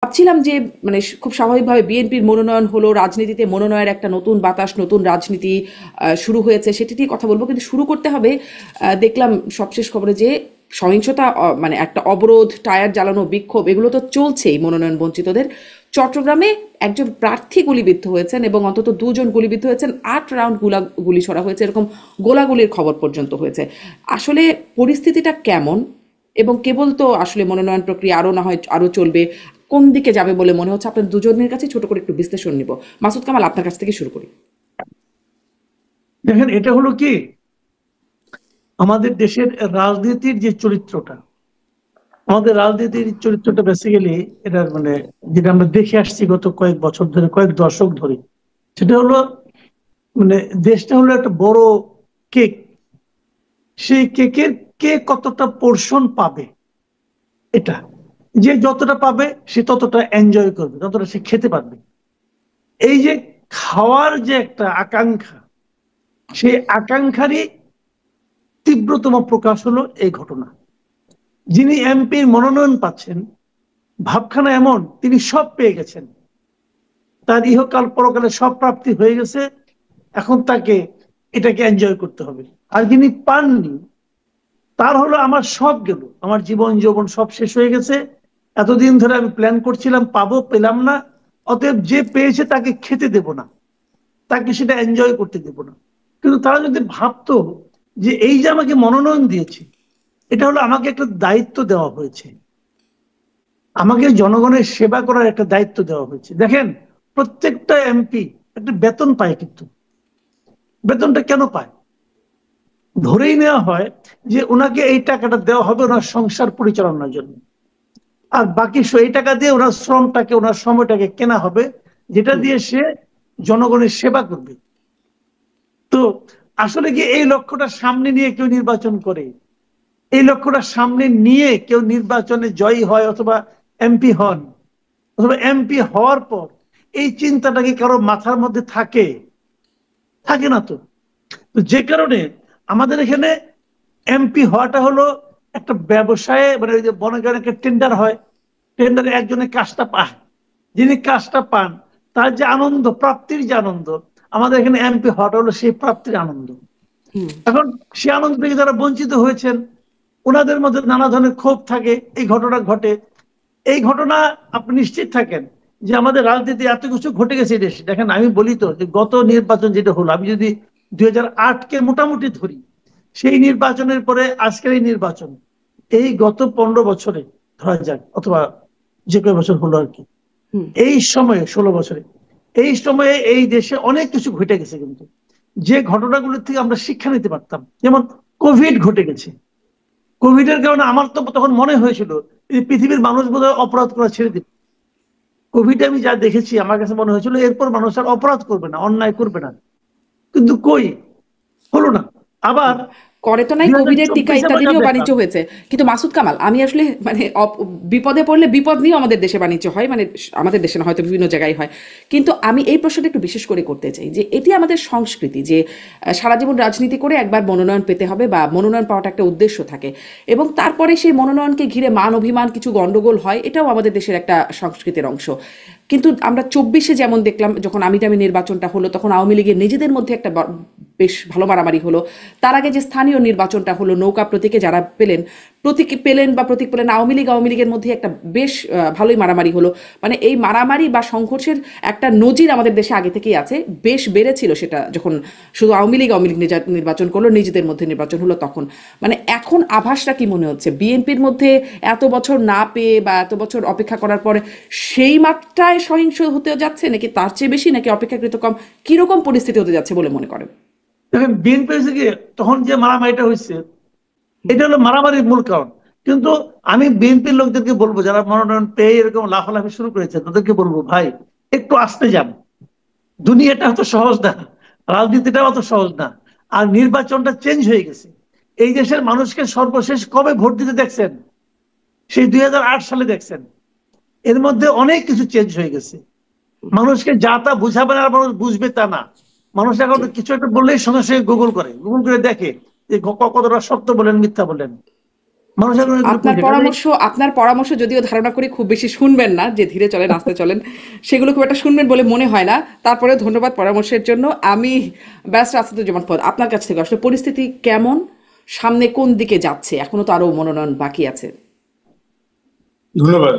ভাবছিলাম যে মানে খুব স্বাভাবিকভাবে বিএনপির মনোনয়ন হলো, রাজনীতিতে মনোনয়নের একটা নতুন বাতাস, নতুন রাজনীতি শুরু হয়েছে, সেটি নিয়ে কথা বলবো। কিন্তু শুরু করতে হবে, দেখলাম সবশেষ খবরে যে সহিংসতা, মানে একটা অবরোধ, টায়ার জ্বালানো, বিক্ষোভ, এগুলো তো চলছেই মনোনয়ন বঞ্চিতদের। চট্টগ্রামে একজন প্রার্থী গুলিবিদ্ধ হয়েছেন এবং অন্তত দুজন গুলিবিদ্ধ হয়েছেন, 8 রাউন্ড গুলি ছোড়া হয়েছে, এরকম গোলাগুলির খবর পর্যন্ত হয়েছে। আসলে পরিস্থিতিটা কেমন? এবং কেবল তো আসলে মনোনয়ন প্রক্রিয়া আরো না হয় আরো চলবে, কোন দিকে যাবে বলে মনে হচ্ছে? আপনার দুজনের কাছে ছোট করে একটু বিশ্লেষণ নিব। মাসুদ কামাল, আপনার কাছ থেকে শুরু করি। দেখেন, এটা হলো কি, আমাদের দেশের রাজনীতির যে চরিত্রটা, আমাদের রাজনীতির চরিত্রটা বেসিক্যালি এটা মানে যেটা আমরা দেখে আসছি গত কয়েক বছর ধরে, কয়েক দশক ধরে, সেটা হলো মানে দেশটা হলো একটা বড় কেক। সেই কেকের কে কতটা পোর্শন পাবে, এটা যে যতটা পাবে সে ততটা এনজয় করবে, ততটা সে খেতে পারবে। এই যে খাওয়ার যে একটা আকাঙ্ক্ষা, সেই আকাঙ্ক্ষারই তীব্রতম প্রকাশ হলো এই ঘটনা। যিনি এমপির মনোনয়ন পাচ্ছেন, ভাবখানা এমন তিনি সব পেয়ে গেছেন, তার ইহকাল পরকালে সব প্রাপ্তি হয়ে গেছে, এখন তাকে এটাকে এনজয় করতে হবে। আর যিনি পাননি, তার হলো আমার সব গেল, আমার জীবন যৌবন সব শেষ হয়ে গেছে, এতদিন ধরে আমি প্ল্যান করছিলাম পাবো, পেলাম না, অতএব যে পেয়েছে তাকে খেতে দেব না, তাকে সেটা এনজয় করতে দেব না। কিন্তু তারা যদি ভাবতো যে এই যে আমাকে মনোনয়ন দিয়েছে, এটা হলো আমাকে একটা দায়িত্ব দেওয়া হয়েছে, আমাকে জনগণের সেবা করার একটা দায়িত্ব দেওয়া হয়েছে। দেখেন, প্রত্যেকটা এমপি একটা বেতন পায়, কিন্তু বেতনটা কেন পায়? ধরেই নেওয়া হয় যে ওনাকে এই টাকাটা দেওয়া হবে ওনার সংসার পরিচালনার জন্য, আর বাকি এই টাকা দিয়ে ওনার শ্রমটাকে, ওনার সময়টাকে কেনা হবে, যেটা হুম। দিয়ে সে জনগণের সেবা করবে। তো আসলে কি এই লক্ষ্যটা সামনে নিয়ে কেউ নির্বাচন করে? এই লক্ষ্যটা সামনে নিয়ে কেউ নির্বাচনে জয়ী হয় অথবা এমপি হন? অথবা এমপি হওয়ার পর এই চিন্তাটা কি কারো মাথার মধ্যে থাকে? থাকে না তো। তো যে কারণে আমাদের এখানে এমপি হওয়াটা হলো একটা ব্যবসায়ে, মানে ওই যে মনে করেন একটা টেন্ডার হয়, টেন্ডারে একজনের কাজটা পায়, যিনি কাজটা পান তার যে আনন্দ, প্রাপ্তির যে আনন্দ, আমাদের এখানে এমপি হওয়াটা হলো সেই প্রাপ্তির আনন্দ। এখন সে আনন্দ থেকে যারা বঞ্চিত হয়েছেন, ওনাদের মধ্যে নানা ধরনের ক্ষোভ থাকে, এই ঘটনা ঘটে। এই ঘটনা আপনি নিশ্চিত থাকেন যে আমাদের রাজনীতি এত কিছু ঘটে গেছে এই দেশে। দেখেন, আমি বলি তো যে গত নির্বাচন যেটা হলো, আমি যদি 2008-কে মোটামুটি ধরি, সেই নির্বাচনের পরে আজকের এই নির্বাচন, এই গত 15 বছরে ধরা যাক, অথবা যে কয় বছর হলো আর কি, হুম। এই সময়ে 16 বছরে, এই সময়ে এই দেশে অনেক কিছু ঘটে গেছে, কিন্তু যে ঘটনাগুলোর থেকে আমরা শিক্ষা নিতে পারতাম। যেমন কোভিড ঘটে গেছে, কোভিড এর কারণে আমার তো তখন মনে হয়েছিল এই পৃথিবীর মানুষ বোধহয় অপরাধ করা ছেড়ে দিবে। কোভিডে আমি যা দেখেছি, আমার কাছে মনে হয়েছিল এরপর মানুষ আর অপরাধ করবে না, অন্যায় করবে না। কিন্তু কই, হলো না। আবার করে তো নাই, দুই হাজার কোভিডের টিকা চব্বিশে আমরা ইত্যাদি যা নিয়েও দেখলাম। বাণিজ্য হয়েছে। কিন্তু মাসুদ কামাল, আমি আসলে মানে বিপদে পড়লে বিপদ নিয়েও আমাদের দেশে বাণিজ্য হয়, মানে আমাদের দেশে না, হয়তো বিভিন্ন জায়গায় হয়। কিন্তু আমি এই প্রশ্নটা একটু বিশেষ করে করতে চাই যে এটি আমাদের সংস্কৃতি যে সারা জীবন রাজনীতি করে একবার মনোনয়ন পেতে হবে, বা মনোনয়ন পাওয়াটা একটা উদ্দেশ্য থাকে, এবং তারপরে সেই মনোনয়নকে ঘিরে মান অভিমান, কিছু গন্ডগোল হয়, এটাও আমাদের দেশের একটা সংস্কৃতির অংশ। কিন্তু আমরা 24-এ যেমন দেখলাম, যখন আমিটামি নির্বাচনটা হলো, তখন আওয়ামী লীগের নিজেদের মধ্যে একটা বেশ ভালো মারামারি হলো। তার আগে যে স্থানীয় নির্বাচনটা হলো, নৌকা প্রতীকে যারা পেলেন, প্রতীক পেলেন বা প্রতীক পেলেন, আওয়ামী লীগের মধ্যে একটা বেশ ভালোই মারামারি হলো। মানে এই মারামারি বা সংঘর্ষের একটা নজির আমাদের দেশে আগে থেকেই আছে, বেশ বেড়েছিল সেটা যখন শুধু আওয়ামী লীগ নির্বাচন করলো, নিজেদের মধ্যে নির্বাচন হলো তখন। মানে এখন আভাসটা কি মনে হচ্ছে বিএনপির মধ্যে, এত বছর না পেয়ে বা এত বছর অপেক্ষা করার পরে সেই মাত্রায় সহিংস হতে যাচ্ছে, নাকি তার চেয়ে বেশি, নাকি অপেক্ষাকৃত কম? কিরকম পরিস্থিতি হতে যাচ্ছে বলে মনে করেন? দেখেন, বিএনপি হয়েছে কি, তখন যে মারামারিটা হয়েছে, এটা হলো মারামারির মূল কারণ। কিন্তু আমি বিএনপির লোকদেরকে বলবো, যারা মনোনয়ন পেয়ে এরকম লাফালাফি শুরু করেছে, তাদেরকে বলবো, ভাই একটু আস্তে যান। দুনিয়াটা অত সহজ না, রাজনীতিটা অত সহজ না। আর নির্বাচনটা চেঞ্জ হয়ে গেছে। এই দেশের মানুষকে সর্বশেষ কবে ভোট দিতে দেখছেন? সেই 2008 সালে দেখছেন। এর মধ্যে অনেক কিছু চেঞ্জ হয়ে গেছে। মানুষকে যা তা বুঝাবেন আর মানুষ বুঝবে তা না। মানুষ এখন জি। কিছু একটা বললেই সঙ্গে সঙ্গে গুগল করে, গুগল করে দেখে যে কতটা সত্য বলেন, মিথ্যা বলেন। মানুষ এখন এগুলো আপনার বুঝে, কাজেই পরামর্শ যদিও ধারণা করি খুব বেশি শুনবেন না, যে ধীরে চলেন আস্তে চলেন সেগুলো খুব একটা শুনবেন বলে মনে হয় না। তারপরে ধন্যবাদ পরামর্শের জন্য। আমি ব্যারিস্টার আসাদুজ্জামান ফুয়াদ, আপনার কাছ থেকে আসলে পরিস্থিতি কেমন, সামনে কোন দিকে যাচ্ছে, এখনো তো আরো মনোনয়ন বাকি আছে। ধন্যবাদ।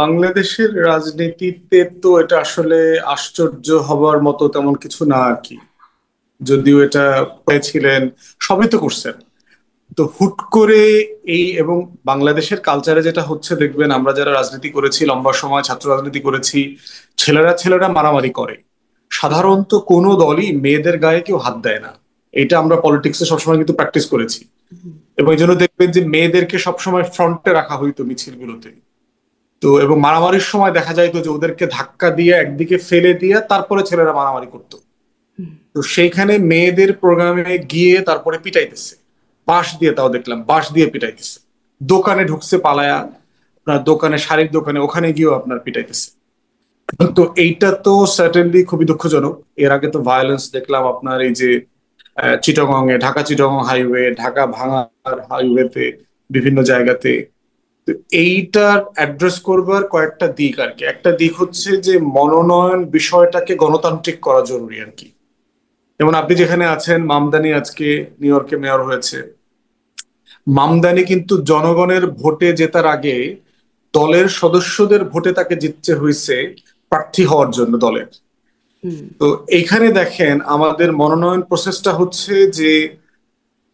বাংলাদেশের রাজনীতিতে তো এটা আসলে আশ্চর্য হবার মতো তেমন কিছু না আর কি। যদিও এটা হয়েছিলেন, সবই তো করছেন, তো হুট করে এই এবং বাংলাদেশের কালচারে যেটা হচ্ছে দেখবেন, আমরা যারা রাজনীতি করেছি লম্বা সময়, ছাত্র রাজনীতি করেছি, ছেলেরা ছেলেরা মারামারি করে। সাধারণত কোনো দলই মেয়েদের গায়ে কেউ হাত দেয় না। এটা আমরা পলিটিক্সে সবসময় কিন্তু প্র্যাকটিস করেছি, এবং এই জন্য দেখবেন যে মেয়েদেরকে সবসময় ফ্রন্টে রাখা হইতো মিছিলগুলোতে। তো এবং মারামারির সময় দেখা যাইতো যে ওদেরকে ধাক্কা দিয়ে একদিকে ফেলে দিয়ে তারপরে ছেলেরা মারামারি করতো। তো সেইখানে মেয়েদের প্রোগ্রামে গিয়ে তারপরে পিটাইতেছে, বাঁশ দিয়ে, তাও দেখলাম বাঁশ দিয়ে পিটাইতেছে। দোকানে ঢুকছে পালায়া, আপনার দোকানে, শাড়ির দোকানে, ওখানে গিয়েও আপনার পিটাইতেছে। তো এইটা তো সার্টেনলি খুবই দুঃখজনক। এর আগে তো ভায়োলেন্স দেখলাম আপনার এই যে চিটাগং এ, ঢাকা চিটাগং হাইওয়ে, ঢাকা ভাঙার হাইওয়েতে, বিভিন্ন জায়গাতে। তো এইটার অ্যাড্রেস করবার কয়েকটা দিক আর কি। একটা দিক হচ্ছে যে মনোনয়ন বিষয়টাকে গণতান্ত্রিক করা জরুরি আর কি। যেমন আপনি যেখানে আছেন, মামদানি আজকে নিউ ইয়র্কে মেয়র হয়েছে। মামদানি কিন্তু জনগণের ভোটে জেতার আগে দলের সদস্যদের ভোটে তাকে জিততে হয়েছে প্রার্থী হওয়ার জন্য দলের। তো এইখানে দেখেন আমাদের মনোনয়ন প্রসেসটা হচ্ছে যে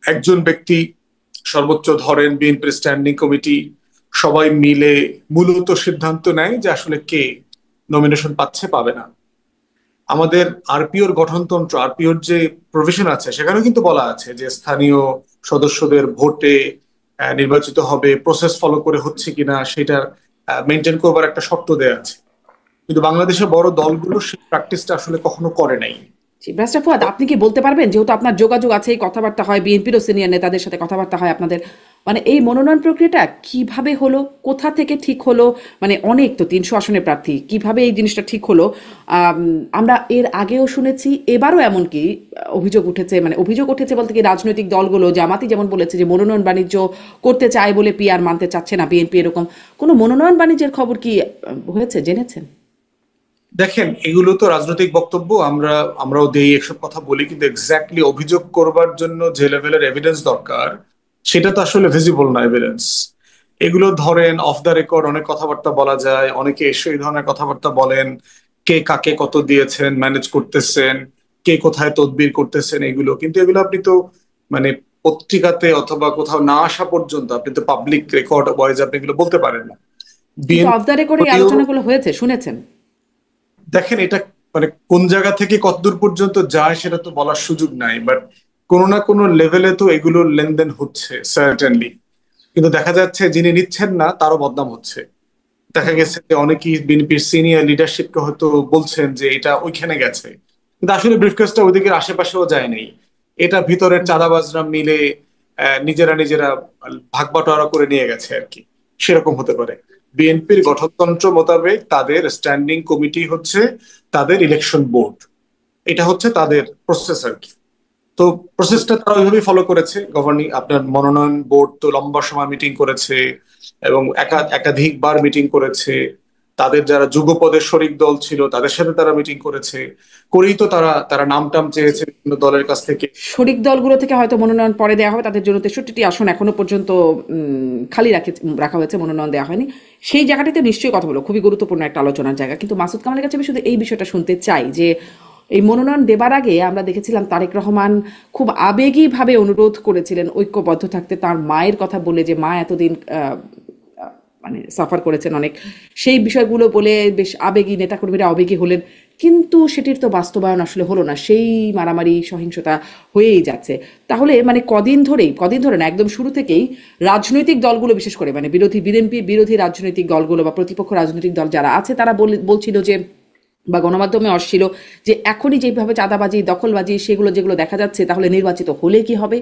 একজন ব্যক্তি, সর্বোচ্চ ধরেন বিএনপির স্ট্যান্ডিং কমিটি, সবাই মিলে মূলত সিদ্ধান্ত নেয় যে আসলে কে নমিনেশন পাচ্ছে পাবে না। আমাদের আরপিওর গঠনতন্ত্র, আরপিওর যে প্রভিশন আছে, সেখানেও কিন্তু বলা আছে যে স্থানীয় সদস্যদের ভোটে নির্বাচিত হবে, প্রসেস ফলো করে হচ্ছে কিনা সেটা মেনটেন করবার একটা শর্ত দেয়া আছে। কিন্তু বাংলাদেশের বড় দলগুলো সেই প্র্যাকটিসটা আসলে কখনো করে নাই। জি, ব্যারিস্টার ফুয়াদ, আপনি কি বলতে পারবেন, যেহেতু আপনার যোগাযোগ আছে, এই কথাবার্তা হয়, বিএনপিরও সিনিয়র নেতাদের সাথে কথাবার্তা হয় আপনাদের, মানে এই মনোনয়ন প্রক্রিয়াটা কিভাবে হলো, কোথা থেকে ঠিক হলো, মানে অনেক তো 300 আসনের প্রার্থী, কিভাবে এই জিনিসটা ঠিক হলো? আমরা এর আগেও শুনেছি, এবারও এমনকি অভিযোগ উঠেছে, মানে অভিযোগ উঠেছে বলতে কি, রাজনৈতিক দলগুলো, জামাতি যেমন বলেছে যে মনোনয়ন বাণিজ্য করতে চায় বলে পিআর মানতে চাচ্ছে না বিএনপি, এরকম কোনো মনোনয়ন বাণিজ্যের খবর কি হয়েছে, জেনেছেন? দেখেন, এগুলো তো রাজনৈতিক বক্তব্য, আমরাও দেই, এসব কথা বলি, কিন্তু এক্স্যাক্টলি অভিযোগ করবার জন্য যে লেভেলের এভিডেন্স দরকার সেটা তো আসলে ভিজিবল না এভিডেন্স। এগুলো ধরেন অফ দ্য রেকর্ড অনেক কথাবার্তা বলা যায়, অনেকে এসে এই ধরনের কথাবার্তা বলেন, কে কাকে কত দিয়েছেন, ম্যানেজ করতেছেন, কে কোথায় তদবির করতেছেন, এগুলো কিন্তু এগুলো আপনি তো মানে পত্রিকাতে অথবা কোথাও না আসা পর্যন্ত আপনি তো পাবলিক রেকর্ড ওয়াইজ আপনি এগুলো বলতে পারেন না। কিন্তু অফ দ্য রেকর্ডে এই বিএনপি, আলোচনাগুলো হয়েছে, শুনেছেন? দেখেন এটা মানে কোন জায়গা থেকে কতদূর পর্যন্ত যায় সেটা তো বলার সুযোগ নাই, বাট কোনো না কোনো লেভেলে তো এগুলোর লেনদেন হচ্ছে সার্টেনলি। কিন্তু দেখা যাচ্ছে যিনি নিচ্ছেন না তারও বদনাম হচ্ছে। দেখা গেছে যে অনেকেই বিএনপির সিনিয়র লিডারশিপকে হয়তো বলছেন যে এটা ওইখানে গেছে, কিন্তু আসলে ব্রিফকেসটা ওইদিকে আশেপাশেও যায় নাই। এটা ভিতরের চাঁদাবাজরা মিলে নিজেরা নিজেরা ভাগ বাটোয়ারা করে নিয়ে গেছে আর কি, সেরকম হতে পারে। বিএনপির গঠনতন্ত্র মোতাবেক তাদের স্ট্যান্ডিং কমিটি হচ্ছে তাদের ইলেকশন বোর্ড, এটা হচ্ছে তাদের প্রসেস আর কি। তো প্রসেসটা তারা ওইভাবেই ফলো করেছে। গভর্নিং আপনার মনোনয়ন বোর্ড তো লম্বা সময় মিটিং করেছে এবং একাধিকবার মিটিং করেছে। তাদের যারা যুগপদের শরিক দল ছিল তাদের সাথে তারা মিটিং করেছে, করেই তো তারা তারা নাম টাম চেয়েছে বিভিন্ন দলের কাছ থেকে। শরিক দলগুলো থেকে হয়তো মনোনয়ন পরে দেওয়া হবে, তাদের জন্য 63টি আসন এখনো পর্যন্ত খালি রাখা হয়েছে, মনোনয়ন দেওয়া হয়নি। সেই জায়গাটিতে নিশ্চয়ই কথা বলো, খুবই গুরুত্বপূর্ণ একটা আলোচনার জায়গা। কিন্তু মাসুদ কামালের কাছে আমি শুধু এই বিষয়টা শুনতে চাই যে এই মনোনয়ন দেবার আগে আমরা দেখেছিলাম তারেক রহমান খুব আবেগীভাবে অনুরোধ করেছিলেন ঐক্যবদ্ধ থাকতে, তার মায়ের কথা বলে, যে মা এতদিন মানে সাফার করেছেন অনেক, সেই বিষয়গুলো বলে বেশ আবেগী, নেতাকর্মীরা আবেগী হলেন। কিন্তু সেটির তো বাস্তবায়ন আসলে হলো না, সেই মারামারি সহিংসতা হয়েই যাচ্ছে। তাহলে মানে কদিন ধরে না, একদম শুরু থেকেই রাজনৈতিক দলগুলো, বিশেষ করে মানে বিএনপি বিরোধী রাজনৈতিক দলগুলো বা প্রতিপক্ষ রাজনৈতিক দল যারা আছে, তারা বলছিল যে, বা গণমাধ্যমে আসছিল যে এখনই যেভাবে চাঁদাবাজি দখলবাজি সেগুলো যেগুলো দেখা যাচ্ছে, তাহলে নির্বাচিত হলে কি হবে?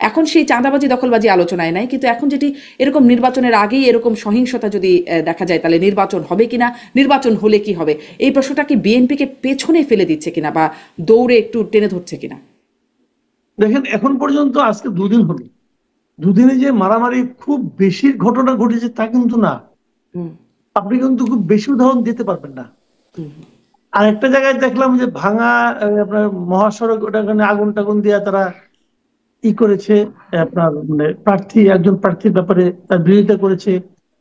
এখন সেই চাঁদাবাজি দখলবাজি আলোচনায় নাই, কিন্তু এখন যেটি এরকম নির্বাচনের আগেই এরকম সহিংসতা যদি দেখা যায়, তাহলে নির্বাচন হবে কিনা, নির্বাচন হলে কি হবে, এই প্রশ্নটা কি বিএনপিকে পেছনে ফেলে দিচ্ছে কিনা বা দৌড়ে একটু টেনে ধরছে কিনা? দেখেন, এখন পর্যন্ত আজকে 2 দিন হলো দুদিনে যে মারামারি খুব বেশি ঘটনা ঘটেছে তা কিন্তু না। হুম, আপনি কিন্তু খুব বেশি উদাহরণ দিতে পারবেন না। হুম, আর একটা জায়গায় দেখলাম যে ভাঙা আপনার মহাসড়ক, ওটাখানে আগুন টাগুন দিয়ে তারা করেছে, আপনার মানে একজন প্রার্থীর ব্যাপারে তার বিরোধিতা করেছে,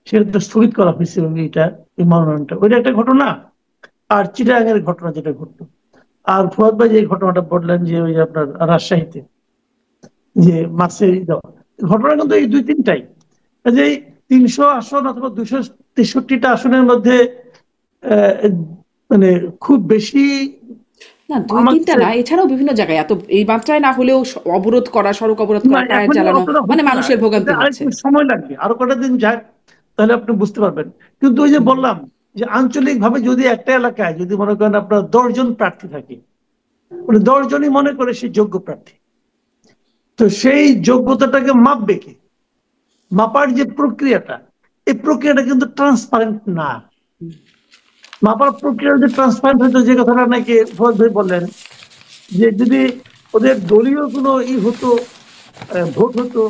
সেটা স্থগিত করা হয়েছে এবং এই মনোনয়নটা, ওইটা একটা ঘটনা। আর চিটাগাংয়ের ঘটনা যেটা ঘটলো, আর ফুয়াদ ভাই যে ঘটনাটা বললেন যে ওই যে আপনার রাজশাহীতে যে মাসে দেওয়া, ঘটনা কিন্তু এই দুই তিনটাই। যে 300 আসন অথবা 263টা আসনের মধ্যে আহ, মানে খুব বেশি না দুই আমার তিনটা না, এছাড়াও বিভিন্ন জায়গায় এত এই মাত্রায় না হলেও অবরোধ করা, সড়ক অবরোধ না, করা, টায়ার এখন জ্বালানো, অতটা মানে হচ্ছে না, মানুষের এটা ভোগান্তি হচ্ছে। আরেকটু সময় লাগবে, আরো কটা দিন যাক, তাহলে আপনি বুঝতে পারবেন। কিন্তু ওই যে হুম, বললাম যে আঞ্চলিক ভাবে যদি একটা এলাকায় যদি মনে করেন আপনার 10 জন প্রার্থী থাকে, মানে 10 জনই মনে করে সে যোগ্য প্রার্থী, তো সেই যোগ্যতাটাকে মাপবে কে? মাপার যে প্রক্রিয়াটা, এই প্রক্রিয়াটা কিন্তু ট্রান্সপারেন্ট না। মাপার প্রক্রিয়া যদি ট্রান্সপারেন্ট হতো, যে কথাটা নাকি ফৌজ ভাই বললেন, যে যদি ওদের দলীয় কোনো হতো, ভোট হতো,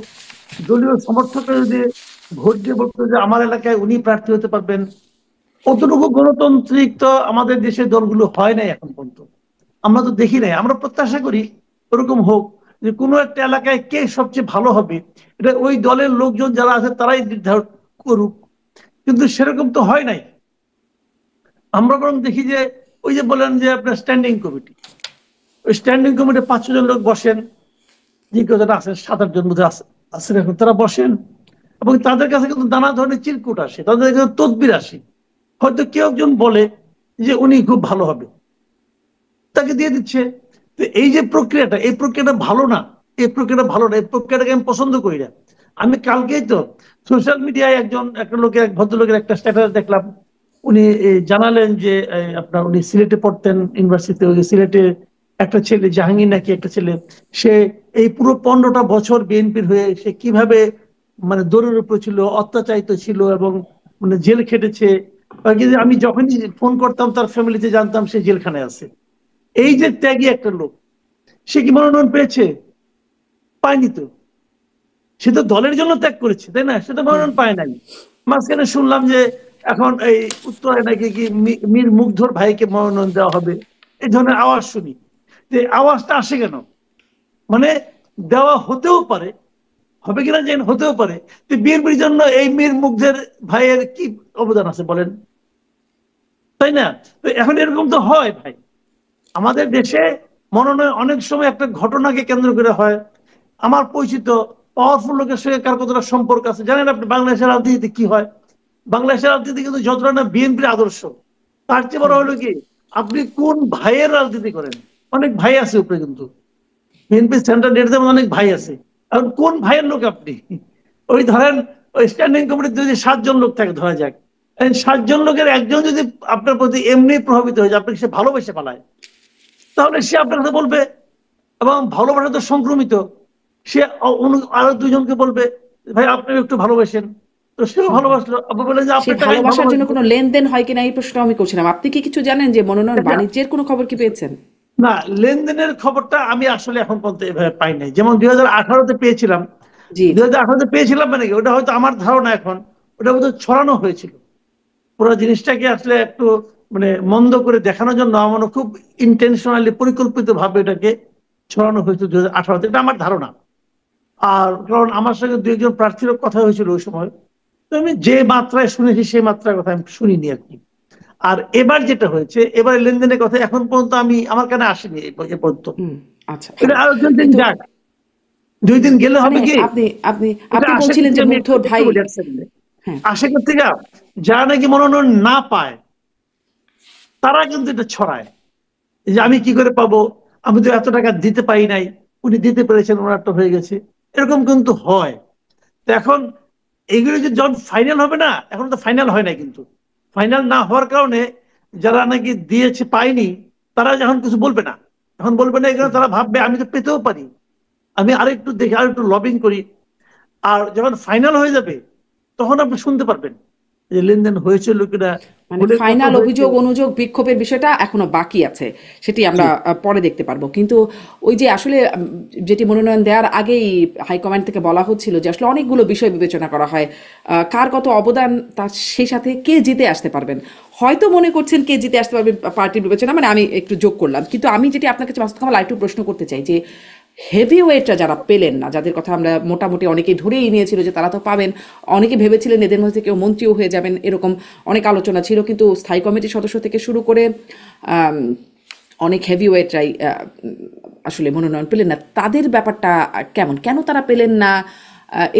দলীয় সমর্থকরা যদি ভোট দিয়ে বলতো যে আমার এলাকায় উনি প্রার্থী হতে পারবেন, অতটুকু গণতান্ত্রিক তো আমাদের দেশের দলগুলো হয় নাই এখন পর্যন্ত। আমরা তো দেখি নাই। আমরা প্রত্যাশা করি ওরকম হোক, যে কোনো একটা এলাকায় কে সবচেয়ে ভালো হবে এটা ওই দলের লোকজন যারা আছে তারাই নির্ধারণ করুক, কিন্তু সেরকম তো হয় নাই। আমরা বরং দেখি যে ওই যে বলেন যে আপনার স্ট্যান্ডিং কমিটি, ওই স্ট্যান্ডিং কমিটি 5-6 জন লোক বসেন, যে কথাটা আছে 7-8 জন বোধহয় আছেন এখন, তারা বসেন এবং তাদের কাছে কিন্তু নানা ধরনের চিরকুট আসে, তাদের কাছে তদবির আসে। হয়তো কেউ একজন বলে যে উনি খুব ভালো হবে, তাকে দিয়ে দিচ্ছে। তো এই যে প্রক্রিয়াটা, এই প্রক্রিয়াটা ভালো না, এই প্রক্রিয়াটা ভালো না, এই প্রক্রিয়াটাকে আমি পছন্দ করি না। আমি কালকেই তো সোশ্যাল মিডিয়ায় এক ভদ্রলোকের একটা স্ট্যাটাস দেখলাম। উনি জানালেন যে আপনার উনি সিলেটে পড়তেন ইউনিভার্সিটিতে, ওই সিলেটে একটা ছেলে জাহাঙ্গীর নাকি একটা ছেলে, সে এই পুরো 15টা বছর বিএনপির হয়ে সে কিভাবে মানে দৌড়ের উপরে ছিল, অত্যাচারিত ছিল এবং মানে জেল খেটেছে। আমি যখনই ফোন করতাম তার ফ্যামিলিতে জানতাম সে জেলখানায় আছে। এই যে ত্যাগী একটা লোক, সে কি মনোনয়ন পেয়েছে? পায়নি তো। সে তো দলের জন্য ত্যাগ করেছে, তাই না? সে তো হুম, মনোনয়ন পায় নাই। মাঝখানে শুনলাম যে এখন এই উত্তরায় নাকি কি মীর মুগ্ধর ভাইকে মনোনয়ন দেওয়া হবে, এই ধরনের আওয়াজ শুনি। যে আওয়াজটা আসে কেন? মানে দেওয়া হতেও পারে, হবে কিনা জানি না, হতেও পারে। তো বিএনপির জন্য এই মীর মুগ্ধের ভাইয়ের কি অবদান আছে বলেন, তাই না? তো এখন এরকম তো হয় ভাই, আমাদের দেশে মনোনয়ন অনেক সময় একটা ঘটনাকে কেন্দ্র করে হয়। আমার পরিচিত পাওয়ারফুল লোকের সঙ্গে কার কতটা সম্পর্ক আছে জানেন আপনি? বাংলাদেশের রাজনীতিতে কি হয়? বাংলাদেশের রাজনীতি কিন্তু যতটা না বিএনপির আদর্শ, তার চেয়ে বড় হুম, হলো কি আপনি কোন ভাইয়ের রাজনীতি করেন। অনেক ভাই আছে উপরে, কিন্তু বিএনপি সেন্ট্রাল লিডারদের মধ্যে অনেক ভাই আছে। এখন কোন ভাইয়ের লোক আপনি? ওই ধরেন ওই স্ট্যান্ডিং কমিটিতে যদি 7 জন লোক থাকে ধরা যাক, এই 7 জন লোকের একজন যদি আপনার প্রতি এমনি প্রভাবিত হয়ে যায়, আপনাকে সে ভালোবেসে পালায়, তাহলে সে আপনার কথা বলবে। এবং ভালোবাসা তো সংক্রমিত, সে আরো 2 জনকে বলবে ভাই আপনি একটু ভালোবাসেন, তো সেও হুম, হুম। ভালোবাসলো, আপনি বললেন যে সেই আপনার টাকা আমি ভালোবাসার জন্য ভালোবাসবো। কোনো লেনদেন হয় কিনা এই প্রশ্নটা আমি করছিলাম। আপনি কি কিছু জানেন যে মনোনয়ন আচ্ছা, বাণিজ্যের কোনো খবর কি পেয়েছেন? না, লেনদেনের খবরটা আমি আসলে এখন পর্যন্ত এভাবে পাই নাই। যেমন 2018-তে পেয়েছিলাম, জি, দুই জি। হাজার আঠারোতে পেয়েছিলাম মানে কি ওটা হয়তো আমার ধারণা এখন, ওটা হয়তো ছড়ানো হয়েছিল। পুরো জিনিসটাকে আসলে একটু মানে মন্দ করে দেখানোর জন্য আমার মনে হয় খুব ইন্টেনশনালি পরিকল্পিত ভাবে এটাকে ছড়ানো হয়েছিল 2018-তে, এটা আমার ধারণা। আর কারণ আমার সঙ্গে 2 একজন প্রার্থীরও কথা হয়েছিল ওই সময়, তো আমি যে মাত্রায় শুনেছি সেই মাত্রার কথা আমি শুনিনি আর কি। আর এবার যেটা হয়েছে, এবার লেনদেনের কথা এখন পর্যন্ত আমার কানে আসেনি এ পর্যন্ত। হুম, আচ্ছা, এটা হ্যাঁ। আরো 2 দিন কিন্তু যাক, 2 দিন গেলে মানে হবে কি, আপনি আপনি এটা আপনি আশা বলছিলেন করছি, যে আমি একটু মুগ্ধর একটু ভাই। বলি এক সেকেন্ডে। হ্যাঁ, আশা করতে যারা নাকি মনোনয়ন না পায় তারা কিন্তু এটা ছড়ায় যে আমি কি করে পাবো, আমি তো এত টাকা দিতে পারি নাই, উনি দিতে পেরেছেন, ওনারটা হয়ে গেছে, এরকম কিন্তু হয়। তো এখন এইগুলো যে যখন ফাইনাল হবে না, এখন তো ফাইনাল হয় না, কিন্তু ফাইনাল না হওয়ার কারণে যারা নাকি দিয়েছে পায়নি তারা যখন কিছু বলবে না, এখন বলবে না এগুলো, তারা ভাববে আমি তো পেতেও পারি, আমি আরেকটু দেখি আরেকটু লবিং করি। আর যখন ফাইনাল হয়ে যাবে তখন আপনি শুনতে পারবেন যে লেনদেন হয়েছিল কিনা, মানে হলে কত ফাইনাল হয়েছে। অভিযোগ অনুযোগ বিক্ষোভের বিষয়টা এখনো বাকি আছে, সেটি আমরা পরে দেখতে পারবো। কিন্তু ওই যে আসলে যেটি মনোনয়ন দেওয়ার আগেই হাইকমান্ড থেকে বলা হচ্ছিল যে আসলে অনেকগুলো বিষয় বিবেচনা করা হয়, কার কত অবদান, তার সেই সাথে কে জিতে আসতে পারবেন। হয়তো মনে করছেন কে জিতে আসতে পারবেন পার্টির বিবেচনা, মানে আমি একটু যোগ করলাম। কিন্তু আমি যেটি আপনার কাছে মাসুদ কামাল আরেকটু প্রশ্ন করতে চাই যে হেভি ওয়েটরা যারা পেলেন না, যাদের কথা আমরা মোটামুটি অনেকেই ধরেই নিয়েছিল যে তারা তো পাবেন, অনেকে ভেবেছিলেন এদের মধ্যে কেউ মন্ত্রীও হয়ে যাবেন, এরকম অনেক আলোচনা ছিল, কিন্তু স্থায়ী কমিটির সদস্য থেকে শুরু করে অনেক হেভি ওয়েটরাই আসলে মনোনয়ন পেলেন না। তাদের ব্যাপারটা কেমন, কেন তারা পেলেন না,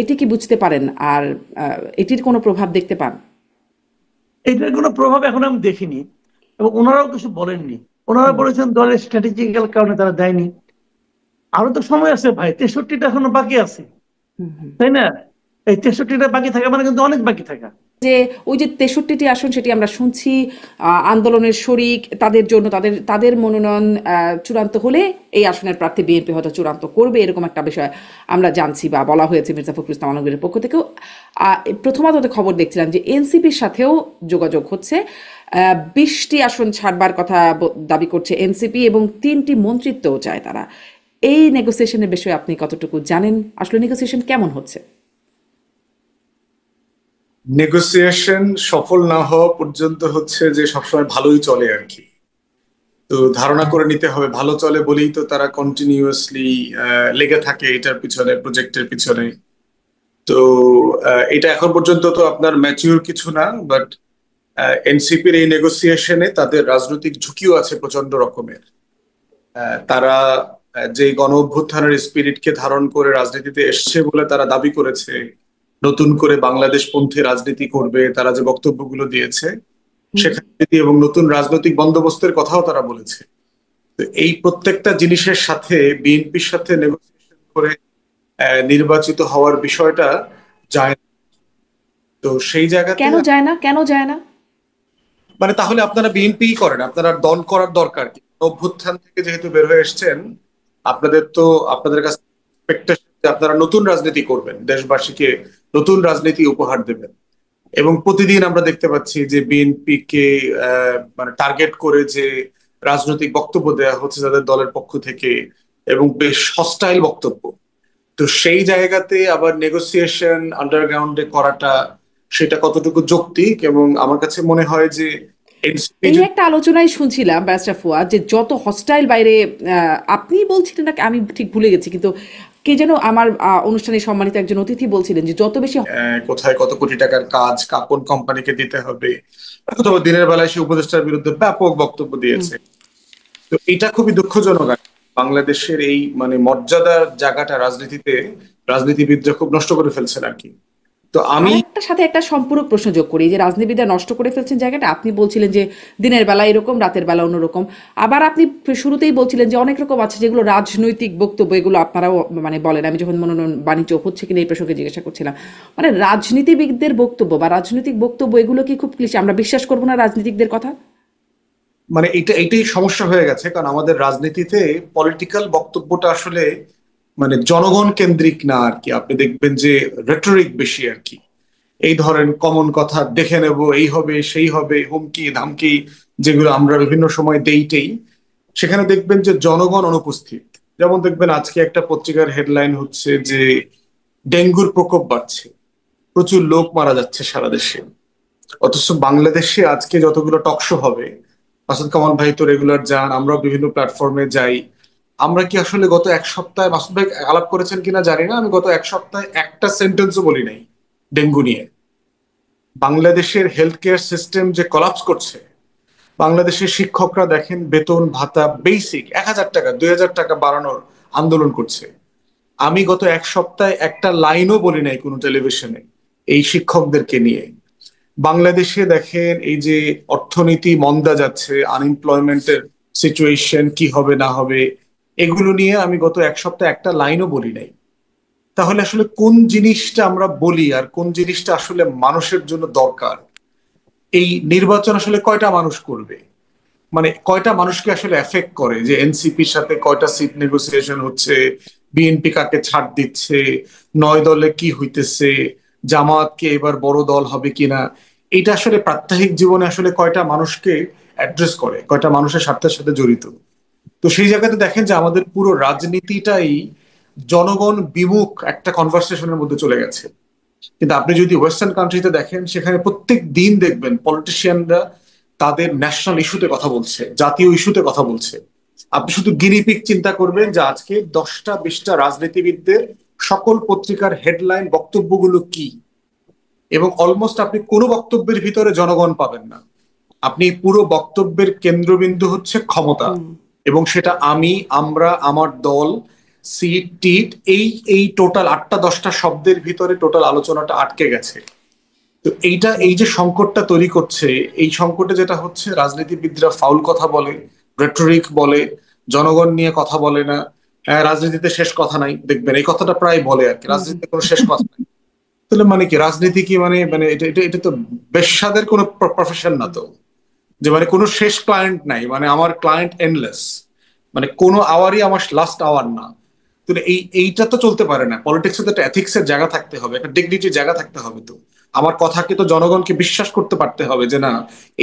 এটি কি বুঝতে পারেন? আর এটির কোনো প্রভাব দেখতে পান? এটার কোনো প্রভাব এখন আমি দেখিনি, এবং ওনারাও কিছু বলেননি। ওনারা বলেছেন দলের স্ট্র্যাটেজিক্যাল কারণে তারা দেয়নি। আরো তো সময় আছে ভাই, 63টা এখনো বাকি আছে, তাই না? এই 63টা বাকি থাকা মানে কিন্তু অনেক বাকি থাকা। যে ওই যে 63টি আসন, সেটি আমরা শুনছি আন্দোলনের শরিক, তাদের জন্য তাদের মনোনয়ন চূড়ান্ত হলে এই আসনের প্রার্থী বিএনপি হয়তো চূড়ান্ত করবে, এরকম একটা বিষয় আমরা জানছি বা বলা হয়েছে মির্জা ফখরুল ইসলাম আলমগীরের পক্ষ থেকেও। প্রথমত খবর দেখছিলাম যে এনসিপির সাথেও যোগাযোগ হচ্ছে, 20টি আসন ছাড়বার কথা দাবি করছে এনসিপি, এবং 3টি মন্ত্রিত্বও চায় তারা। এই নেগোসিয়েশনের বিষয়ে আপনি কতটুকু জানেন? আসলে নেগোসিয়েশন কেমন হচ্ছে? নেগোসিয়েশন সফল না হওয়া পর্যন্ত হচ্ছে যে সবসময় ভালোই চলে আর কি। তো ধারণা করে নিতে হবে ভালো চলে বলেই তো তারা কন্টিনিউয়াসলি লেগে থাকে এটার পিছনে, প্রজেক্টের পিছনে। তো এটা এখন পর্যন্ত তো আপনার ম্যাচিউর কিছু না, বাট এনসিপির এই নেগোসিয়েশনে তাদের রাজনৈতিক ঝুঁকিও আছে প্রচন্ড রকমের। তারা যে গণ অভ্যুত্থানের স্পিরিটকে ধারণ করে রাজনীতিতে এসছে বলে তারা দাবি করেছে, নতুন করে বাংলাদেশ পন্থী রাজনীতি করবে, তারা যে বক্তব্যগুলো দিয়েছে সেখানে এবং নতুন রাজনৈতিক বন্দোবস্তের কথাও তারা বলেছে। তো এই প্রত্যেকটা জিনিসের সাথে বিএনপির সাথে নেগোসিয়েশন করে নির্বাচিত হওয়ার বিষয়টা যায় না। তো সেই জায়গাতে কেন যায় না, কেন যায় না? মানে তাহলে আপনারা বিএনপি করেন, আপনারা দল করার দরকার কি? অভ্যুত্থান থেকে যেহেতু বের হয়ে এসছেন, আপনাদের তো আপনাদের কাছে expectation যে আপনারা নতুন রাজনীতি করবেন, দেশবাসীকে নতুন রাজনীতি উপহার দেবেন। এবং প্রতিদিন আমরা দেখতে পাচ্ছি যে বিএনপি কে মানে টার্গেট করে যে রাজনৈতিক বক্তব্য দেওয়া হচ্ছে তাদের দলের পক্ষ থেকে, এবং বেশ হস্টাইল বক্তব্য। তো সেই জায়গাতে আবার নেগোসিয়েশন আন্ডারগ্রাউন্ডে করাটা, সেটা কতটুকু যৌক্তিক? এবং আমার কাছে মনে হয় যে এনসিপি এই একটা আলোচনায় শুনছিলাম ব্যারিস্টার ফুয়াদ, যে যত হস্টাইল বাইরে, আপনি বলছিলেন নাকি আমি ঠিক ভুলে গেছি, কিন্তু কে যেন আমার অনুষ্ঠানে সম্মানিত একজন অতিথি বলছিলেন যে যত বেশি কোথায় কত কোটি টাকার কাজ কোন কোম্পানিকে দিতে হবে, অথবা দিনের বেলায় সে উপদেষ্টার বিরুদ্ধে ব্যাপক বক্তব্য দিয়েছে। তো এটা খুবই দুঃখজনক। বাংলাদেশের এই মানে মর্যাদার জায়গাটা রাজনীতিতে রাজনীতিবিদরা খুব নষ্ট করে ফেলছেন আর কি। তো আমি আরেকটার সাথে একটা সম্পূরক প্রশ্ন যোগ করি, যে রাজনীতিবিদরা নষ্ট করে ফেলছেন জায়গাটা। আপনি বলছিলেন যে দিনের বেলা এরকম, রাতের বেলা অন্যরকম। আবার আপনি শুরুতেই বলছিলেন যে অনেক রকম আছে যেগুলো রাজনৈতিক বক্তব্য, এগুলো আপনারাও মানে বলেন। আমি যখন মনোনয়ন বাণিজ্য হচ্ছে কিনা এই প্রসঙ্গে জিজ্ঞাসা করছিলাম, মানে রাজনীতিবিদদের বক্তব্য বা রাজনৈতিক বক্তব্য, এগুলো কি খুব ক্লিশে? আমরা বিশ্বাস করবো না রাজনীতিকদের কথা? মানে এটাই সমস্যা হয়ে গেছে, কারণ আমাদের রাজনীতিতে পলিটিক্যাল বক্তব্যটা আসলে মানে জনগণ কেন্দ্রিক না আর কি। আপনি দেখবেন যে রেটরিক বেশি আর কি। এই ধরেন কমন কথা, দেখে নেব, এই হবে সেই হবে, হুমকি ধামকি যেগুলো আমরা বিভিন্ন সময় দেইটেই, সেখানে দেখবেন যে জনগণ অনুপস্থিত। যেমন দেখবেন আজকে একটা পত্রিকার হেডলাইন হচ্ছে যে ডেঙ্গুর প্রকোপ বাড়ছে, প্রচুর লোক মারা যাচ্ছে সারা দেশে। অথচ বাংলাদেশে আজকে যতগুলো টকশো হবে, মাসুদ কামাল ভাই তো রেগুলার যান, আমরাও বিভিন্ন প্ল্যাটফর্মে যাই, আমরা কি আসলে গত এক সপ্তাহে, মাসুদ ভাই আলাপ করেছেন কিনা জানি না, আমি গত এক সপ্তাহে একটা সেন্টেন্সও বলি নাই ডেঙ্গু নিয়ে। বাংলাদেশের হেলথ কেয়ার সিস্টেম যে কলাপস করছে, বাংলাদেশের শিক্ষকরা দেখেন বেতন ভাতা বেসিক 1,000 টাকা 2,000 টাকা বাড়ানোর আন্দোলন করছে। আমি গত এক সপ্তাহে একটা লাইনও বলি নাই কোনো টেলিভিশনে এই শিক্ষকদেরকে নিয়ে। বাংলাদেশে দেখেন এই যে অর্থনীতি মন্দা যাচ্ছে, আনএমপ্লয়মেন্টের সিচুয়েশন কি হবে না হবে, এগুলো নিয়ে আমি গত এক সপ্তাহে একটা লাইনও বলি নাই। তাহলে আসলে কোন জিনিসটা আমরা বলি আর কোন জিনিসটা আসলে মানুষের জন্য দরকার? এই নির্বাচন আসলে কয়টা মানুষ করবে, মানে কয়টা মানুষকে আসলে এফেক্ট করে, যে এনসিপির সাথে কয়টা সিট নেগোসিয়েশন হচ্ছে, বিএনপি কাকে ছাড় দিচ্ছে, 9 দলে কি হইতেছে, জামাতকে এবার বড় দল হবে কিনা, এটা আসলে প্রাত্যহিক জীবনে আসলে কয়টা মানুষকে অ্যাড্রেস করে, কয়টা মানুষের স্বার্থের সাথে জড়িত। তো সেই জায়গাতে দেখেন যে আমাদের পুরো রাজনীতিটাই জনগণ বিমুখ একটা কনভারসেশনের মধ্যে চলে গেছে। কিন্তু আপনি যদি ওয়েস্টার্ন কান্ট্রিতে দেখেন, সেখানে প্রত্যেক দিন দেখবেন পলিটিশিয়ানরা তাদের ন্যাশনাল ইস্যুতে কথা বলছে, জাতীয় ইস্যুতে কথা বলছে। আপনি শুধু গিনিপিগ চিন্তা করবেন যে আজকে 10টা-20টা রাজনীতিবিদদের সকল পত্রিকার হেডলাইন বক্তব্যগুলো কি, এবং অলমোস্ট আপনি কোনো বক্তব্যের ভিতরে জনগণ পাবেন না। আপনি পুরো বক্তব্যের কেন্দ্রবিন্দু হচ্ছে ক্ষমতা, এবং সেটা আমি, আমরা, আমার দল, সিট টিট, এই এই টোটাল 8টা-10টা শব্দের ভিতরে টোটাল আলোচনাটা আটকে গেছে। তো এই যে সংকটটা তৈরি করছে, এই সংকটে যেটা হচ্ছে, রাজনীতিবিদরা ফাউল কথা বলে, রেটরিক বলে, জনগণ নিয়ে কথা বলে না। হ্যাঁ, রাজনীতিতে শেষ কথা নাই, দেখবেন এই কথাটা প্রায় বলে আর কি, রাজনীতিতে কোনো শেষ কথা নাই। তাহলে মানে কি রাজনীতি কি, মানে মানে এটা এটা এটা তো বেশ্যাদের কোনো প্রফেশন না তো, যে মানে কোনো শেষ ক্লায়েন্ট নাই, মানে আমার ক্লায়েন্ট এন্ডলেস, মানে কোনো আওয়ারই আমার লাস্ট আওয়ার না। তো এইটা তো চলতে পারে না। পলিটিক্সে তো একটা এথিক্সের জায়গা থাকতে হবে, একটা ডিগনিটির জায়গা থাকতে হবে। তো আমার কথাকে তো জনগণকে বিশ্বাস করতে পারতে হবে যে না,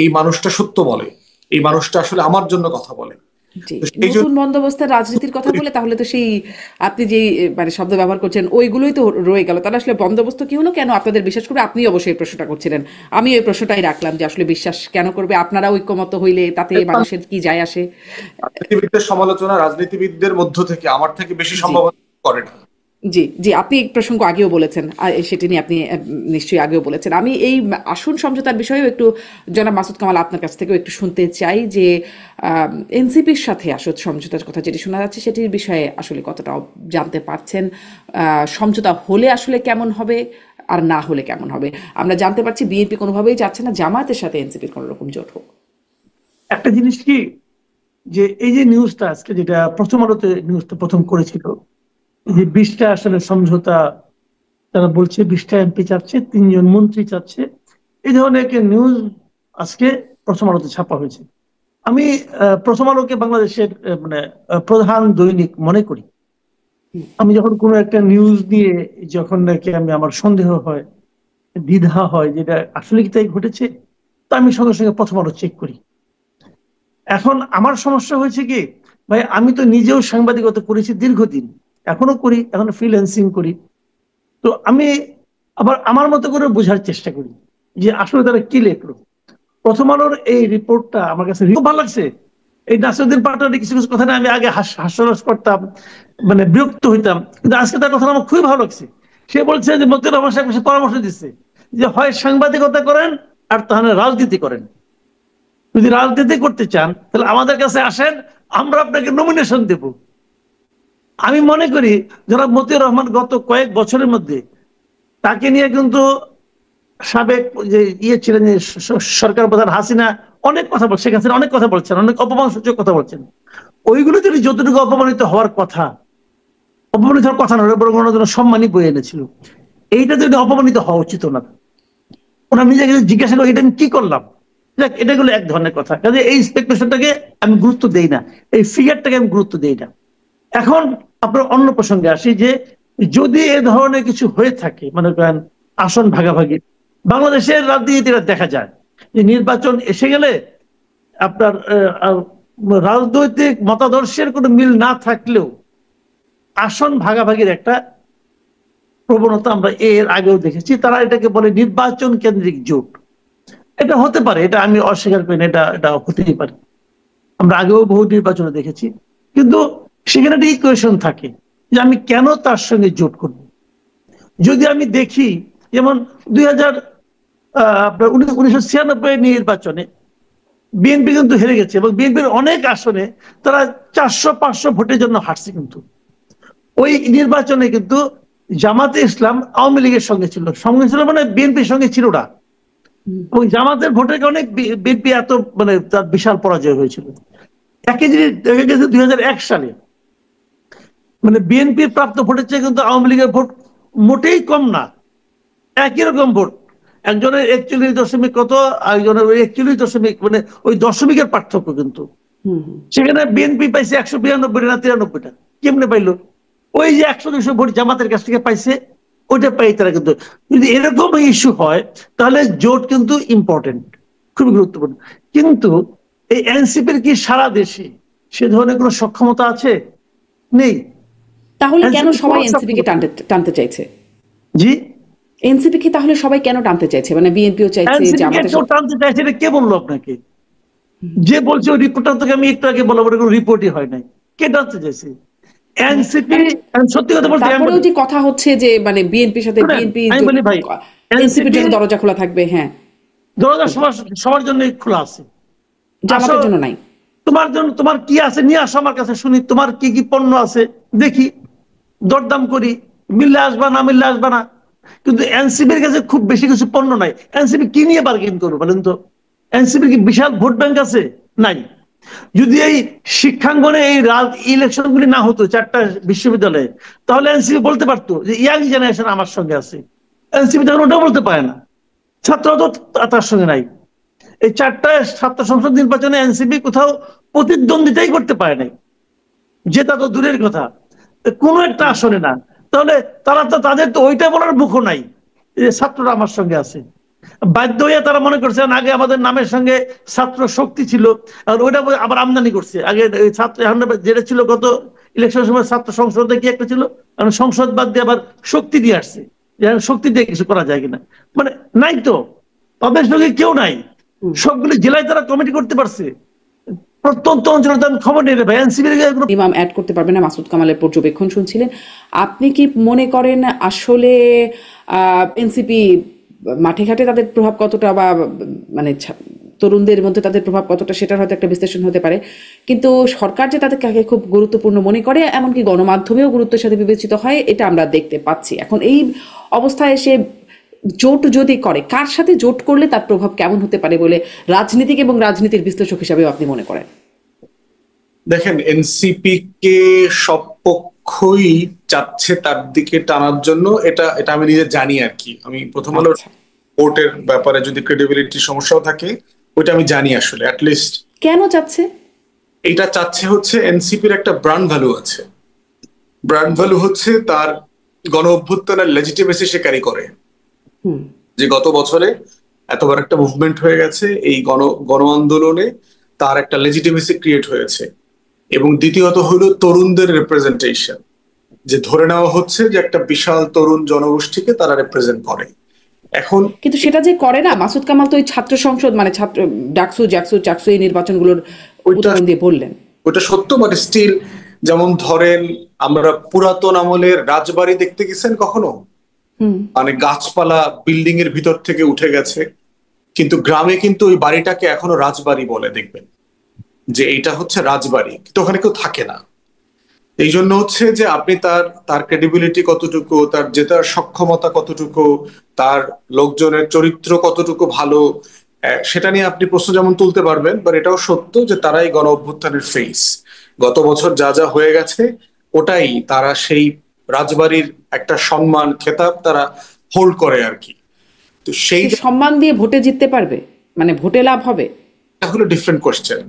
এই মানুষটা সত্য বলে, এই মানুষটা আসলে আমার জন্য কথা বলে। জি, তো সেই নতুন জন্য বন্দোবস্তের রাজনীতির কথা বলে তাহলে তো সেই আপনি যেই মানে শব্দ ব্যবহার করছেন ওইগুলোই তো রয়ে গেল। তাহলে আসলে বন্দোবস্ত কি হলো, কেন আপনাদের বিশ্বাস করবে? আপনি অবশ্যই এই প্রশ্নটা করছিলেন, আমি ওই প্রশ্নটাই রাখলাম যে আসলে বিশ্বাস কেন করবে? আপনারা ঐক্যমত হইলে তাতে মানুষের কি যায় আসে? রাজনীতিবিদদের সমালোচনা রাজনীতিবিদদের মধ্য থেকে আমার থেকে বেশি জি সম্ভাবনা করে না। জি জি, আপনি এই প্রসঙ্গ আগেও বলেছেন, আর সেটি নিয়ে আপনি নিশ্চয়ই আগেও বলেছেন। আমি এই আসন সমঝোতার বিষয়েও একটু জনাব মাসুদ কামাল আপনার কাছ থেকেও একটু শুনতে চাই যে এনসিপির সাথে আসন সমঝোতার কথা যেটি শোনা যাচ্ছে সেটির বিষয়ে আসলে কতটা জানতে পারছেন? সমঝোতা হলে আসলে কেমন হবে, আর না হলে কেমন হবে? আমরা জানতে পারছি বিএনপি কোনোভাবেই চাচ্ছে না জামায়াতের সাথে এনসিপির কোনো রকম জোট হোক। একটা জিনিস কি, যে এই যে নিউজটা আজকে যেটা প্রথম আলোতে নিউজটা প্রথম করেছিল, এই যে 20টা আসলে সমঝোতা, তারা বলছে 20টা এমপি চাচ্ছে, 3জন মন্ত্রী চাচ্ছে, এই ধরনের একটা নিউজ আজকে প্রথম আলোতে ছাপা হয়েছে। আমি প্রথম আলোকে বাংলাদেশের মানে প্রধান দৈনিক মনে করি। আমি যখন কোনো একটা নিউজ নিয়ে যখন নাকি আমার সন্দেহ হয়, দ্বিধা হয় যেটা আসলে কি তাই ঘটেছে, তা আমি সঙ্গে সঙ্গে প্রথম আলো চেক করি। এখন আমার সমস্যা হয়েছে কি, ভাই আমি তো নিজেও সাংবাদিকতা করেছি দীর্ঘদিন, এখনো করি, এখনো ফ্রিল্যান্সিং করি। তো আমি আবার আমার মতো করে বোঝার চেষ্টা করি যে আসলে তারা কি লেখলো। প্রথম আলোর এই রিপোর্টটা আমার কাছে খুব ভালো লাগছে। এই নাসিরউদ্দিন পাটোয়ারি কিছু কিছু কথা আমি আগে হাস্যরস করতাম, মানে বিরক্ত হইতাম, কিন্তু আজকে তার কথা আমার খুবই ভালো লাগছে। সে বলছে যে মতিউর রহমান সাহেব পরামর্শ দিচ্ছে যে হয় সাংবাদিকতা করেন আর তাহলে রাজনীতি করেন। যদি রাজনীতি করতে চান তাহলে আমাদের কাছে আসেন, আমরা আপনাকে নমিনেশন দেব। আমি মনে করি যারা মতিউর রহমান গত কয়েক বছরের মধ্যে তাকে নিয়ে কিন্তু সাবেক যে ছিলেন যে সরকার প্রধান হাসিনা অনেক কথা বলছে, শেখ হাসিনা অনেক কথা বলছেন, অনেক অপমানসূচক কথা বলছেন। ওইগুলো যদি যতটুকু অপমানিত হওয়ার কথা, অপমানিত হওয়ার কথা নয়, বরং ওনার জন্য সম্মানই বয়ে এনেছিল। এইটা যদি অপমানিত হওয়া উচিত না, ওনার নিজেকে জিজ্ঞাসা করে এটা আমি কি করলাম, দেখ এটা গুলো এক ধরনের কথা। কাজে এই স্পেকুলেশনটাকে আমি গুরুত্ব দেই না, এই ফিগারটাকে আমি গুরুত্ব দেই না। এখন আপনার অন্য প্রসঙ্গে আসি যে যদি এ ধরনের কিছু হয়ে থাকে, মনে করেন আসন ভাগাভাগি, বাংলাদেশের রাজনীতিটা দেখা যায় যে নির্বাচন এসে গেলে আপনার রাজনৈতিক মতাদর্শের কোনো মিল না থাকলেও আসন ভাগাভাগির একটা প্রবণতা আমরা এর আগেও দেখেছি। তারা এটাকে বলে নির্বাচন কেন্দ্রিক জোট। এটা হতে পারে, এটা আমি অস্বীকার করি না, এটা এটা হতেই পারে। আমরা আগেও বহু নির্বাচনে দেখেছি, কিন্তু সেখানে একটা ইকুয়েশন থাকে যে আমি কেন তার সঙ্গে জোট করব। যদি আমি দেখি যেমন 1996 নির্বাচনে বিএনপি কিন্তু হেরে গেছে, এবং বিএনপির অনেক আসনে তারা 400-500 ভোটের জন্য হারছে। কিন্তু ওই নির্বাচনে কিন্তু জামাতে ইসলাম আওয়ামী লীগের সঙ্গে ছিল, মানে বিএনপির সঙ্গে ছিল না, এবং জামাতের ভোটের কারণে বিএনপি এত মানে তার বিশাল পরাজয় হয়েছিল। একই জিনিস দেখা গেছে 2001 সালে, মানে বিএনপির প্রাপ্ত ভোটের চেয়ে কিন্তু আওয়ামী লীগের ভোট মোটেই কম না, একই রকম ভোট। একজনের 41 কত, আরেকজনের 41 মানে ওই দশমিকের পার্থক্য। কিন্তু সেখানে বিএনপি পাইছে 192 না 93টা। কেমনে পাইলো? ওই যে 100-200 ভোট জামাতের কাছ থেকে পাইছে, ওইটা পাই তারা কিন্তু। যদি এরকম ইস্যু হয় তাহলে জোট কিন্তু ইম্পর্টেন্ট, খুবই গুরুত্বপূর্ণ। কিন্তু এই এনসিপির কি সারা দেশে সে ধরনের কোনো সক্ষমতা আছে? নেই। তাহলে কেন এনসিপি সবাই কোনো এনসিপি কে সক্ষমতা টানতে চাইছে? জি, এনসিপি কে তাহলে সবাই কেন টানতে চাইছে? মানে বিএনপিও চাইছে, এনসিপি কে জামাতের কেউ টানতে চাইছে এটা কে বললো আপনাকে? যে বলছে ওই রিপোর্টটা থেকে আমি একটু আগে বললাম, ওটা কোনো রিপোর্টই হয় নাই। কে টানতে চাইছে? এনসিপি। সত্যি কথা বলতে তারপরেও যে কথা হচ্ছে যে মানে বিএনপির সাথে আমি বলি ভাই, এনসিপির এনসিপি জন্য দরজা খোলা থাকবে। হ্যাঁ, দরজা সবার জন্য খোলা আছে। আসো, জামাতের জন্য নাই। তোমার জন্য তোমার কি আছে নিয়ে আসো আমার কাছে, শুনি তোমার কি কি পণ্য আছে, দেখি, দরদাম করি, মিললে আসবা না মিললে আসবা না। কিন্তু এনসিপির কাছে খুব বেশি কিছু পণ্য নাই। এনসিপি কি নিয়ে বার্গেন করবো বলেন তো? এনসিপির কি বিশাল ভোট ব্যাংক আছে? নাই। যদি এই শিক্ষাঙ্গনে এই ইলেকশন গুলি না হতো 4টা বিশ্ববিদ্যালয়ে, তাহলে এনসিপি বলতে পারতো যে ইয়াং জেনারেশন আমার সঙ্গে আছে। এনসিপি তখন ওটাও বলতে পারে না, ছাত্ররা তো তার সঙ্গে নাই। এই 4টা ছাত্র সংসদ নির্বাচনে এনসিপি কোথাও প্রতিদ্বন্দ্বিতাই করতে পারে নাই, জেতা তো দূরের কথা, কোনো একটা আসনে না। তাহলে তাদের তো ওইটা বলার মুখও নাই যে ছাত্ররা আমার সঙ্গে আছে। বাধ্য হয়ে তারা মনে করছেন আগে আমাদের নামের সঙ্গে ছাত্র শক্তি ছিল, আর ওইটা আবার আমদানি করছে। আগে ছাত্র, এখন যেটা ছিল গত ইলেকশনের সময় ছাত্র সংসদে কি একটা ছিল, সংসদ বাদ দিয়ে আবার শক্তি দিয়ে আসছে, শক্তি দিয়ে কিছু করা যায় কিনা। মানে নাই তো, তাদের সঙ্গে কেউ নাই। সবগুলি জেলায় তারা কমিটি করতে পারছে, প্রত্যন্ত অঞ্চলে তাদের খবর নেই রে ভাই। এনসিপির ইমাম অ্যাড করতে পারবে না। মাসুদ কামালের পর্যবেক্ষণ শুনছিলেন। আপনি কি মনে করেন আসলে এনসিপি মাঠে ঘাটে তাদের প্রভাব কতটা, বা মানে তরুণদের মধ্যে তাদের প্রভাব কতটা, সেটার হয়তো একটা বিশ্লেষণ হতে পারে, কিন্তু সরকার যে তাদেরকে খুব গুরুত্বপূর্ণ মনে করে, এমনকি গণমাধ্যমেও গুরুত্বের সাথে বিবেচিত হয়, এটা আমরা দেখতে পাচ্ছি। এখন এই অবস্থায় এসে জোট যদি করে, কার সাথে জোট করলে তার প্রভাব কেমন হতে পারে বলে রাজনীতিক এবং রাজনীতির বিশ্লেষক হিসাবেও আপনি মনে করেন? দেখেন, এনসিপি কে সব পক্ষই চাচ্ছে তার দিকে টানার জন্য। এটা এটা আমি নিজে জানি আর কি। আমি প্রথম আলো ভোটের ব্যাপারে যদি ক্রেডিবিলিটির সমস্যাও থাকে, ওইটা আমি জানি আসলে। অ্যাটলিস্ট কেন চাচ্ছে এইটা চাচ্ছে হচ্ছে এনসিপির একটা ব্র্যান্ড ভ্যালু আছে। ব্র্যান্ড ভ্যালু হচ্ছে তার গণ অভ্যুত্থানের লেজিটিমেসি সে ক্যারি করে, যে গত বছরে এত বড় একটা মুভমেন্ট হয়ে গেছে, এই গণ আন্দোলনে তার একটা লেজিটিমেসি ক্রিয়েট হয়েছে। এবং দ্বিতীয়ত হলো তরুণদের রিপ্রেজেন্টেশন, যে ধরে নেওয়া হচ্ছে যে একটা বিশাল তরুণ জনগোষ্ঠীকে তারা রিপ্রেজেন্ট করে। এখন কিন্তু সেটা যে করে না, মাসুদ কামাল তো ওই ছাত্র সংসদ মানে ছাত্র জাকসু এই নির্বাচনগুলোর উদাহরণ দিয়ে বললেন। ওটা সত্য, বাট স্টিল, যেমন ধরেন আমরা পুরাতন আমলের রাজবাড়ি দেখতে গেছেন কখনো? মানে গাছপালা বিল্ডিং এর ভিতর থেকে উঠে গেছে, কিন্তু গ্রামে কিন্তু ওই বাড়িটাকে এখনো রাজবাড়ি বলে, দেখবেন যে এইটা হচ্ছে রাজবাড়ি, কিন্তু ওখানে কেউ থাকে না। এই জন্য হচ্ছে যে আপনি তার ক্রেডিবিলিটি কতটুকু, তার জেতার সক্ষমতা কতটুকু, তার লোকজনের চরিত্র কতটুকু ভালো, সেটা নিয়ে আপনি প্রশ্ন যেমন তুলতে পারবেন, বাট এটাও সত্য যে তারাই গণ অভ্যুত্থানের ফেস। গত বছর যা যা হয়ে গেছে ওটাই তারা সেই রাজবাড়ির একটা সম্মান খেতাব তারা হোল্ড করে আর কি। তো সেই সম্মান দিয়ে ভোটে জিততে পারবে, মানে ভোটে লাভ হবে, এটা হলো ডিফারেন্ট কোয়েশ্চেন।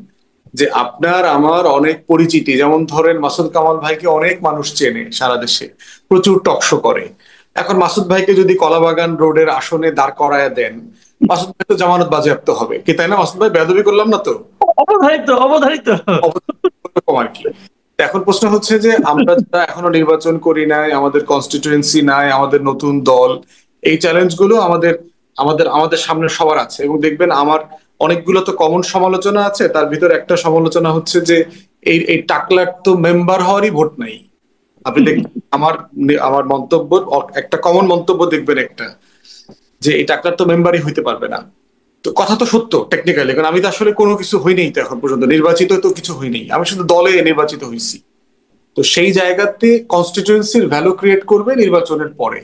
যে আপনার আমার অনেক পরিচিতি, যেমন ধরেন মাসুদ কামাল ভাইকে অনেক মানুষ চেনে সারা দেশে, প্রচুর টকশো করে। এখন মাসুদ ভাইকে যদি কলাবাগান রোডের আসনে দাঁড় করায় দেন, মাসুদ ভাই তো জামানত বাজেয়াপ্ত হবে কি, তাই না? মাসুদ ভাই, বেয়াদবি করলাম না তো? অবধারিত এরকম আর কি। এখন প্রশ্ন হচ্ছে যে আমরা যারা এখনো নির্বাচন করি নাই, আমাদের কনস্টিটিউয়েন্সি নাই, আমাদের নতুন দল, এই চ্যালেঞ্জ গুলো আমাদের আমাদের আমাদের সামনে সবার আছে। এবং দেখবেন আমার অনেকগুলো তো কমন সমালোচনা আছে, তার ভিতরে একটা সমালোচনা হচ্ছে যে এই টাকলার তো মেম্বার হওয়ারই ভোট নাই। আপনি দেখবেন আমার আমার মন্তব্য, একটা কমন মন্তব্য দেখবেন একটা, যে এই টাকলার তো মেম্বারই হইতে পারবে না। তো কথা তো সত্য টেকনিক্যালি, কারণ আমি তো আসলে কোনো কিছু হইনি, তো এখন পর্যন্ত নির্বাচিত তো কিছু হইনি, আমি শুধু দলে নির্বাচিত হয়েছি। তো সেই জায়গাতে কনস্টিটিউয়েন্সির ভ্যালু ক্রিয়েট করবে নির্বাচনের পরে।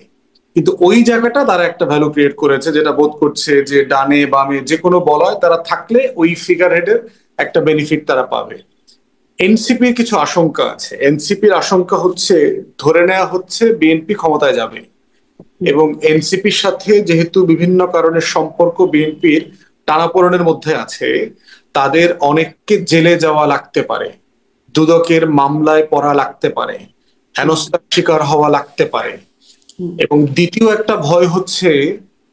কিন্তু ওই জায়গাটা তারা একটা ভ্যালু ক্রিয়েট করেছে, যেটা বোধ করছে যে ডানে বামে যে কোনো বলয় তারা থাকলে ওই ফিগার হেডের একটা বেনিফিট তারা পাবে। এনসিপির কিছু আশঙ্কা আছে। এনসিপির আশঙ্কা হচ্ছে, ধরে নেওয়া হচ্ছে বিএনপি ক্ষমতায় যাবে, এবং এনসিপির সাথে যেহেতু বিভিন্ন কারণে সম্পর্ক বিএনপির টানাপোড়েনের মধ্যে আছে, তাদের অনেককে জেলে যাওয়া লাগতে পারে, দুদকের মামলায় পড়া লাগতে পারে, হেনস্থার শিকার হওয়া লাগতে পারে। এবং দ্বিতীয় একটা ভয় হচ্ছে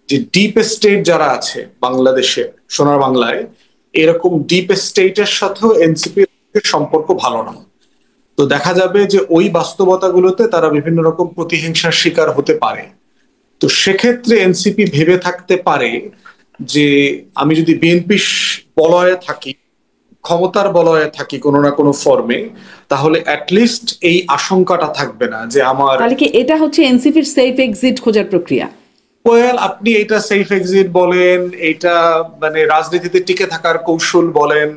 যে ডিপ স্টেট যারা আছে বাংলাদেশে, সোনার বাংলায়, এরকম ডিপ স্টেটের সাথেও এনসিপির সম্পর্ক ভালো না। তো দেখা যাবে যে ওই বাস্তবতাগুলোতে তারা বিভিন্ন রকম প্রতিহিংসার শিকার হতে পারে। তো সেক্ষেত্রে এনসিপি ভেবে থাকতে পারে যে আমি যদি বিএনপি বলয়ে থাকি, ক্ষমতার বলয়ে থাকি কোনো না কোনো ফর্মে, তাহলে অ্যাটলিস্ট এই আশঙ্কাটা থাকবে না যে আমার। তাহলে কি এটা হচ্ছে এনসিপির সেফ এক্সিট খোঁজার প্রক্রিয়া? ওয়েল, আপনি এটা সেফ এক্সিট বলেন, এটা মানে রাজনীতিতে টিকে থাকার কৌশল বলেন,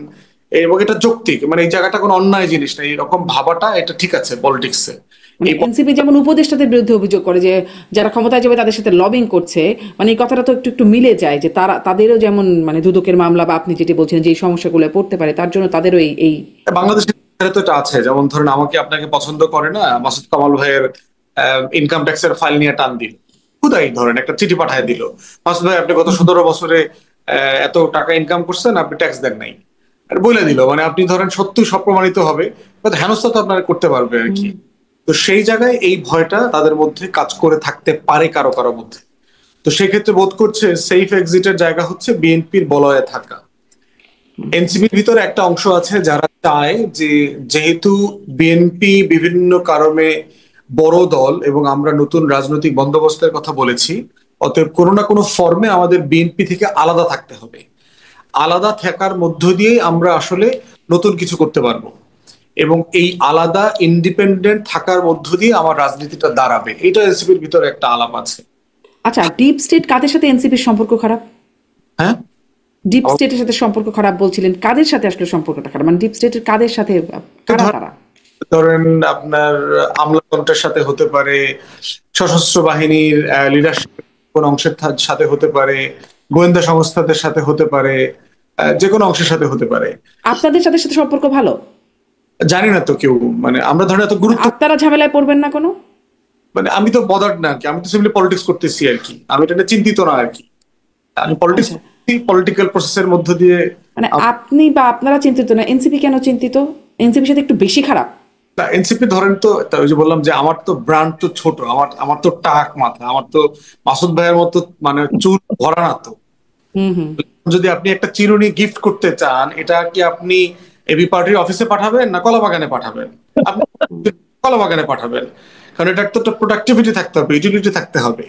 এবং এটা যৌক্তিক, মানে এই জায়গাটা কোনো অন্যায় জিনিস না, এরকম ভাবাটা এটা ঠিক আছে পলিটিক্সে। মানে এনসিপি যেমন উপদেষ্টাদের বিরুদ্ধে অভিযোগ করে যে যারা ক্ষমতায় যাবে তাদের সাথে লবিং করছে, মানে এই কথাটা তো একটু একটু মিলে যায় যে তাদেরও যেমন মানে দুদকের মামলা বা আপনি যেটি বলছেন যে এই সমস্যাগুলো পড়তে পারে, তার জন্য তাদেরও এই বাংলাদেশের তো এটা আছে। যেমন ধরেন আমাকে আপনাকে পছন্দ করে না, মাসুদ কামাল ভাইয়ের ইনকাম ট্যাক্সের ফাইল নিয়ে টান দিল, খুদাই ধরেন একটা চিঠি পাঠায় দিল, মাসুদ ভাই আপনি গত 17 বছরে এত টাকা ইনকাম করছেন, আপনি ট্যাক্স দেন নাই, আর বলে দিল, মানে আপনি ধরেন সত্যি সব প্রমাণিত হবে, হেনস্থা তো আপনারা করতে পারবে আর কি। তো সেই জায়গায় এই ভয়টা তাদের মধ্যে কাজ করে থাকতে পারে কারো কারো মধ্যে। তো সেক্ষেত্রে বোধ করছে সেফ এক্সিটের জায়গা হচ্ছে বিএনপির বলয়ে থাকা। এনসিপির ভিতরে একটা অংশ আছে যারা চায় যে যেহেতু বিএনপি বিভিন্ন কারণে বড় দল এবং আমরা নতুন রাজনৈতিক বন্দোবস্তের কথা বলেছি, অতএব কোনো না কোনো ফর্মে আমাদের বিএনপি থেকে আলাদা থাকতে হবে। আলাদা থাকার মধ্য দিয়ে আমরা আসলে নতুন কিছু করতে পারবো, এবং এই আলাদা ইন্ডিপেন্ডেন্ট থাকার মধ্য দিয়ে আমার রাজনীতিটা দাঁড়াবে। এটা এনসিপির ভিতরে একটা আলাপ আছে। আচ্ছা, ডিপ স্টেট কাদের সাথে এনসিপির সম্পর্ক খারাপ? হ্যাঁ, ডিপ স্টেটের সাথে সম্পর্ক খারাপ বলছিলেন, কাদের সাথে আসলে সম্পর্কটা খারাপ? মানে ডিপ স্টেটের কাদের সাথে, কারা কারা? ধরেন আপনার আমলাতন্ত্রের সাথে হতে পারে, সশস্ত্র বাহিনীর লিডারশিপ কোন অংশের সাথে হতে পারে, গোয়েন্দা সংস্থাদের সাথে হতে পারে, যে কোনো অংশের সাথে হতে পারে। আপনাদের সাথে সাথে সম্পর্ক ভালো? জানি না তো কেউ, মানে আমরা ধরেন এত গুরুত্ব, আপনারা ঝামেলায় পড়বেন না কোনো? মানে আমি তো বদার্ড না আর কি, আমি তো সিম্পলি পলিটিক্স করতেছি আর কি, আমি এটা নিয়ে চিন্তিত না আর কি। আমি পলিটিক্স, পলিটিক্যাল প্রসেসের মধ্য দিয়ে। মানে আপনি বা আপনারা চিন্তিত না, এনসিপি কেন চিন্তিত? এনসিপির সাথে একটু বেশি খারাপ? এনসিপি ধরেন তো, ওই যে বললাম যে আমার তো ব্র্যান্ড তো ছোট, আমার তো টাক মাথা, আমার তো মাসুদ ভাইয়ের মতো মানে চুল ভরা না তো। যদি আপনি একটা চিরুনি গিফট করতে চান, এটা কি আপনি এবি পার্টির অফিসে পাঠাবেন না কলাবাগানে পাঠাবেন? আপনি কলাবাগানে পাঠাবেন, কারণ এটার তো একটা প্রোডাক্টিভিটি থাকতে হবে, ইউটিলিটি থাকতে হবে।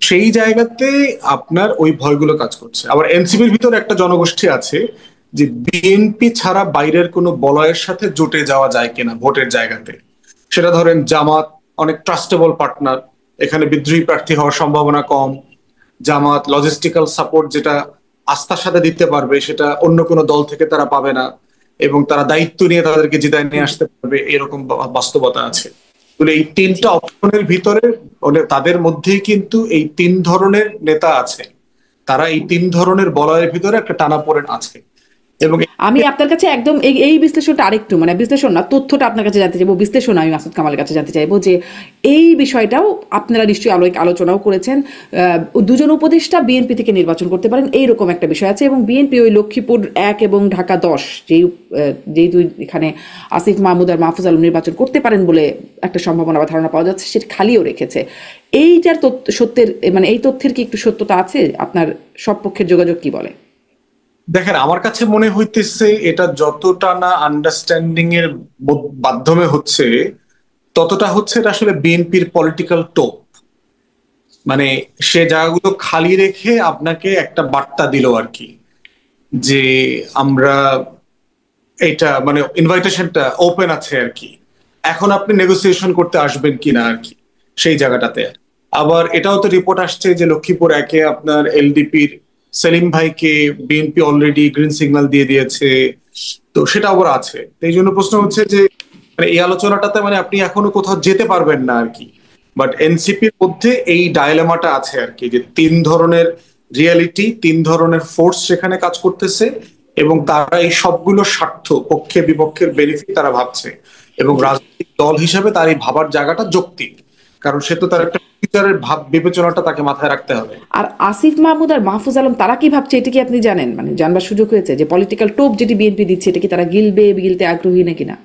সেই জায়গাতে আপনার ওই ভয়গুলো কাজ করছে। আবার এনসিপির ভিতরে একটা জনগোষ্ঠী আছে যে বিএনপি ছাড়া বাইরের কোনো বলয়ের সাথে জোটে যাওয়া যায় কিনা ভোটের জায়গাতে। সেটা ধরেন জামাত অনেক ট্রাস্টেবল পার্টনার, এখানে বিদ্রোহী প্রার্থী হওয়ার সম্ভাবনা কম। জামাত লজিস্টিক্যাল সাপোর্ট যেটা আস্থার সাথে দিতে পারবে, সেটা অন্য কোনো দল থেকে তারা পাবে না, এবং তারা দায়িত্ব নিয়ে তাদেরকে জিতায় নিয়ে আসতে পারবে, এরকম বাস্তবতা আছে। এই তিনটা অপশনের ভিতরে তাদের মধ্যেই কিন্তু এই তিন ধরনের নেতা আছে, তারা এই তিন ধরনের বলয়ের ভিতরে একটা টানাপোড়েন আছে। এবং আমি আপনার কাছে একদম এই বিশ্লেষণটা আরেকটু, মানে বিশ্লেষণ না, তথ্যটা আপনার কাছে জানতে চাইবো, বিশ্লেষণ আমি মাসুদ কামালের কাছে জানতে চাইবো যে এই বিষয়টাও আপনারা নিশ্চয়ই আলোচনাও করেছেন। দুজন উপদেষ্টা বিএনপি থেকে নির্বাচন করতে পারেন, এইরকম একটা বিষয় আছে, এবং বিএনপি ওই লক্ষ্মীপুর 1 এবং ঢাকা 10 যেই দুই এখানে আসিফ মাহমুদ আর মাহফুজ আলম নির্বাচন করতে পারেন বলে একটা সম্ভাবনা বা ধারণা পাওয়া যাচ্ছে, সেটা খালিও রেখেছে। এইটার সত্যের, মানে এই তথ্যের কি একটু সত্যতা আছে? আপনার সব পক্ষের যোগাযোগ কি বলে? দেখেন, আমার কাছে মনে হইতেছে এটা যতটা না আন্ডারস্ট্যান্ডিং এর মাধ্যমে হচ্ছে, ততটা হচ্ছে এটা আসলে বিএনপির পলিটিক্যাল টোপ। মানে সে জায়গাগুলো খালি রেখে আপনাকে একটা বার্তা দিল আর কি, যে আমরা এটা মানে ইনভাইটেশনটা ওপেন আছে আর কি, এখন আপনি নেগোসিয়েশন করতে আসবেন কিনা আর কি সেই জায়গাটাতে। আবার এটাও তো রিপোর্ট আসছে যে লক্ষ্মীপুর 1-এ আপনার এলডিপির সেলিম ভাইকে বিএনপি অলরেডি গ্রিন সিগন্যাল দিয়ে দিয়েছে, তো সেটা আবার আছে। এই জন্য প্রশ্ন হচ্ছে যে মানে এই আলোচনাটাতে মানে আপনি এখনো কোথাও যেতে পারবেন না আর কি। বাট এনসিপির মধ্যে এই ডায়লেমাটা আছে আর কি, যে তিন ধরনের রিয়ালিটি, তিন ধরনের ফোর্স সেখানে কাজ করতেছে, এবং তারা এই সবগুলো স্বার্থ, পক্ষে বিপক্ষের বেনিফিট তারা ভাবছে, এবং রাজনৈতিক দল হিসেবে তার এই ভাবার জায়গাটা যৌক্তিক, কারণ সে তো তার একটা ফিউচারের ভাব বিবেচনাটা তাকে মাথায় রাখতে হবে। আর আসিফ মাহমুদ আর মাহফুজ আলম তারা কি ভাবছে, এটা কি আপনি জানেন? মানে জানবার সুযোগ হয়েছে যে পলিটিক্যাল টোপ যেটি বিএনপি দিচ্ছে, এটা কি তারা গিলতে আগ্রহী নাকি না?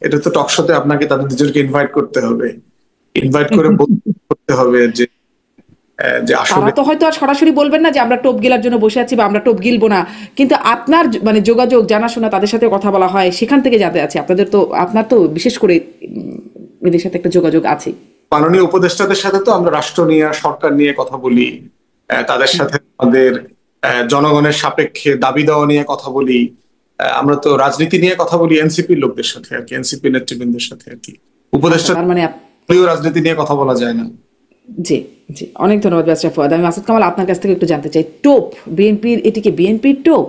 এটা তো টকশোতে আপনাকে তাদের দুজনকে ইনভাইট করতে হবে। ইনভাইট করে করতে হবে যে আসলে তারা তো হয়তো আর সরাসরি বলবেন না যে আমরা টোপ গিলার জন্য বসে আছি বা আমরা টোপ গিলবো না, কিন্তু আপনার মানে যোগাযোগ জানাশোনা তাদের সাথে কথা বলা হয়, সেখান থেকে যাতে আছে আপনার তো বিশেষ করে এদের সাথে একটা যোগাযোগ আছে। মাননীয় উপদেষ্টাদের সাথে তো আমরা রাষ্ট্র নিয়ে সরকার নিয়ে কথা বলি, তাদের সাথে আমাদের জনগণের সাপেক্ষে দাবি দেওয়া নিয়ে কথা বলি, আমরা তো রাজনীতি নিয়ে কথা বলি এনসিপির লোকদের সাথে আর কি, এনসিপি নেতৃবৃন্দের সাথে আর কি। উপদেষ্টা তার মানে রাজনীতি নিয়ে কথা বলা যায় না। জি জি, অনেক ধন্যবাদ ব্যারিস্টার ফুয়াদ। আমি মাসুদ কামাল আপনার কাছ থেকে একটু জানতে চাই, টোপ বিএনপির, এটিকে বিএনপির টোপ?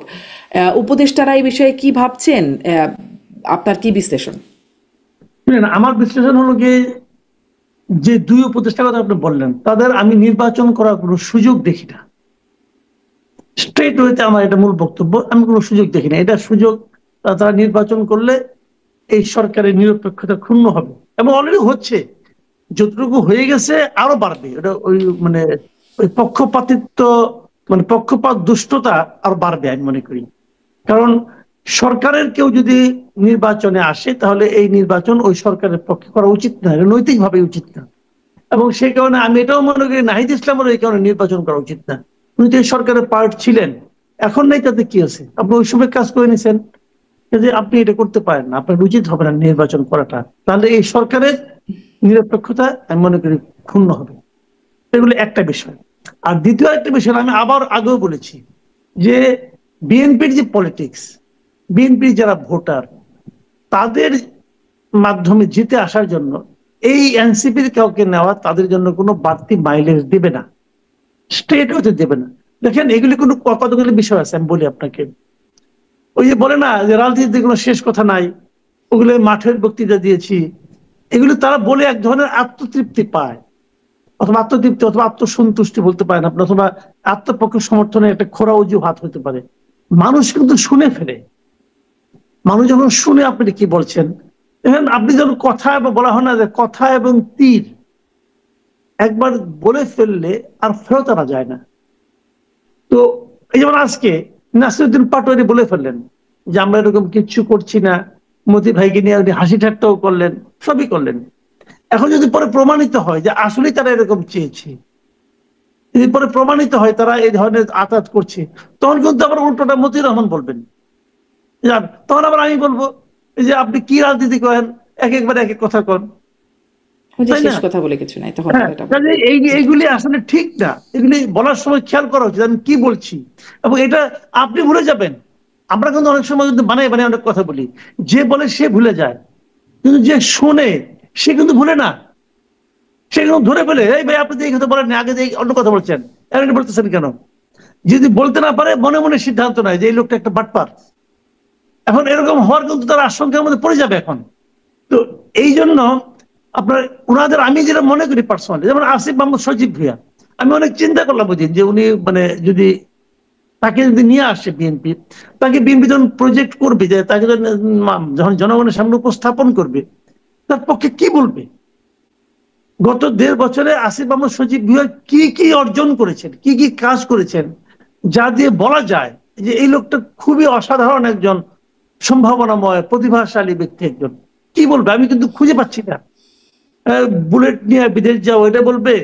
উপদেষ্টারা এই বিষয়ে কি ভাবছেন, আপনার কি বিশ্লেষণ? আমার বিশ্লেষণ হলো গিয়ে যে দুই উপদেষ্টার কথা আপনি বললেন, তাদের আমি নির্বাচন করার কোনো সুযোগ দেখি না। স্ট্রেট ওয়েতে আমার এটা মূল বক্তব্য, আমি কোনো সুযোগ দেখি না। এটা সুযোগ তারা নির্বাচন করলে এই সরকারের নিরপেক্ষতা ক্ষুণ্ণ হবে, এবং অলরেডি হচ্ছে। যতটুকু হয়ে গেছে আরো বাড়বে। এটা মানে ওই পক্ষপাতিত্ব, মানে পক্ষপাত দুষ্টতা আরো বাড়বে আমি মনে করি। কারণ সরকারের কেউ যদি নির্বাচনে আসে তাহলে এই নির্বাচন ওই সরকারের পক্ষে করা উচিত না, নৈতিকভাবে উচিত না। এবং সেই কারণে আমি এটাও মনে করি নাহিদ ইসলামের এই কারণে নির্বাচন করা উচিত না। উনি তো এই সরকারের পার্ট ছিলেন, এখন নাই, তাতে কি আছে? আপনি ওই সময় কাজ করে নিছেন, যে আপনি এটা করতে পারেন না, আপনার উচিত হবে না নির্বাচন করাটা। তাহলে এই সরকারের নিরপেক্ষতা আমি মনে করি ক্ষুণ্ণ হবে। এগুলো একটা বিষয়। আর দ্বিতীয় একটা বিষয় আমি আবার আগেও বলেছি যে বিএনপির যে পলিটিক্স, বিএনপির যারা ভোটার, তাদের মাধ্যমে জিতে আসার জন্য এই এনসিপির কাউকে নেওয়া তাদের জন্য কোনো বাড়তি মাইলেজ দেবে না, স্ট্রেট হতে দেবে না। দেখেন, এগুলি কোনো কতগুলি বিষয় আছে আমি বলি আপনাকে। ওই যে বলে না যে রাজনীতিতে কোনো শেষ কথা নাই, ওগুলো মাঠের বক্তৃতা দিয়েছি, এগুলো তারা বলে এক ধরনের আত্মতৃপ্তি পায়, অথবা আত্মতৃপ্তি অথবা আত্মসন্তুষ্টি বলতে পারেন আপনি, অথবা আত্মপক্ষ সমর্থনের একটা খোরা অজুহাত হতে পারে। মানুষ কিন্তু শুনে ফেলে। মানুষ যখন শুনে আপনি কি বলছেন, এখন আপনি যখন কথা বলা হয় না যে কথা এবং তীর একবার বলে ফেললে আর ফেরত আনা যায় না। তো এই যেমন আজকে নাসিরউদ্দিন পাটোয়ারি বলে ফেললেন যে আমরা এরকম কিচ্ছু করছি না, মতি ভাইকে নিয়ে উনি হাসি ঠাট্টাও করলেন, সবই করলেন। এখন যদি পরে প্রমাণিত হয় যে আসলেই তারা এরকম চেয়েছে, যদি পরে প্রমাণিত হয় তারা এই ধরনের আঘাত করছে, তখন কিন্তু আবার উল্টোটা মতিউর রহমান বলবেন। তখন আবার আমি বলবো যে আপনি কি রাজনীতি করেন, একবার এক এক কথা কন, তাই না? শেষ কথা বলে কিছু নাই তখন। এইগুলি আসলে ঠিক না। এগুলি বলার সময় খেয়াল করা উচিত আমি কি বলছি, এবং এটা আপনি ভুলে যাবেন। আমরা কিন্তু অনেক সময় কিন্তু বানায় বানায় অনেক কথা বলি, যে বলে সে ভুলে যায়, কিন্তু যে শোনে সে কিন্তু ভুলে না। সে কিন্তু ধরে ফেলে, এই ভাই আপনি এই কথা বলেন না, আগে অন্য কথা বলছেন, এখন বলতেছেন কেন? যদি বলতে না পারে মনে মনে সিদ্ধান্ত নেয় যে এই লোকটা একটা বাটপার। এখন এরকম হওয়ার কিন্তু তার আশঙ্কার মধ্যে পড়ে যাবে এখন। তো এই জন্য আপনার ওনাদের আমি যেটা মনে করি পার্সোনালি, যেমন আসিফ মাহমুদ সজীব ভুঁইয়া, আমি অনেক চিন্তা করলাম ওই দিন যে উনি মানে যদি তাকে যদি নিয়ে আসে বিএনপি, তাকে বিএনপি যখন প্রজেক্ট করবে, যে তাকে যখন জনগণের সামনে উপস্থাপন করবে, তার পক্ষে কি বলবে? গত 1.5 বছরে আসিফ মাহমুদ সজীব ভুঁইয়া কি কি অর্জন করেছেন, কি কি কাজ করেছেন, যা দিয়ে বলা যায় যে এই লোকটা খুবই অসাধারণ একজন সম্ভাবনাময় প্রতিভাশালী ব্যক্তি একজন। কি বলবে? আমি কিন্তু খুঁজে পাচ্ছি না। বুলেট নিয়ে বিদেশ যাও এটা বলবে,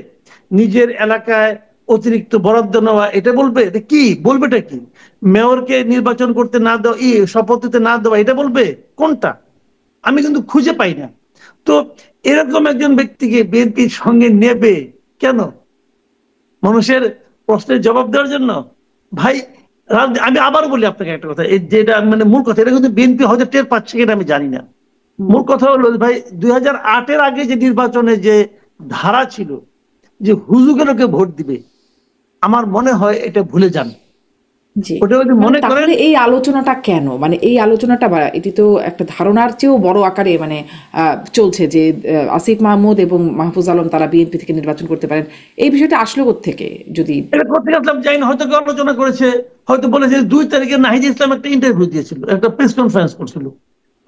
নিজের এলাকায় অতিরিক্ত বরাদ্দ নেওয়া এটা বলবে, কি বলবেটা কি? মেয়রকে নির্বাচন করতে না দেওয়া, শপথ দিতে না দেওয়া এটা বলবে, কোনটা? আমি কিন্তু খুঁজে পাই না। তো এরকম একজন ব্যক্তিকে বিএনপির সঙ্গে নেবে কেন? মানুষের প্রশ্নের জবাব দেওয়ার জন্য? ভাই আমি আবার বলি আপনাকে একটা কথা, যেটা মানে মূল কথা, এটা কিন্তু বিএনপি হয়তো টের পাচ্ছে কিনা আমি জানি না। মূল কথা হলো ভাই, 2008-এর আগে যে নির্বাচনে যে ধারা ছিল যে হুজুগে লোকে ভোট দিবে, আমার মনে হয় এটা ভুলে যান। তাহলে এই আলোচনাটা কেন, মানে এই আলোচনাটা, এটি তো একটা ধারণার চেয়েও বড় আকারে মানে চলছে যে আসিফ মাহমুদ এবং মাহফুজ আলম তারা বিএনপি থেকে নির্বাচন করতে পারেন, এই বিষয়টা আসলো কোত্থেকে? যদি এটা করতে আসলাম জানি না, হয়তো আলোচনা করেছে, হয়তো বলেছে 2 তারিখে নাহিদ ইসলাম একটা ইন্টারভিউ দিয়েছিল, একটা প্রেস কনফারেন্স করছিল,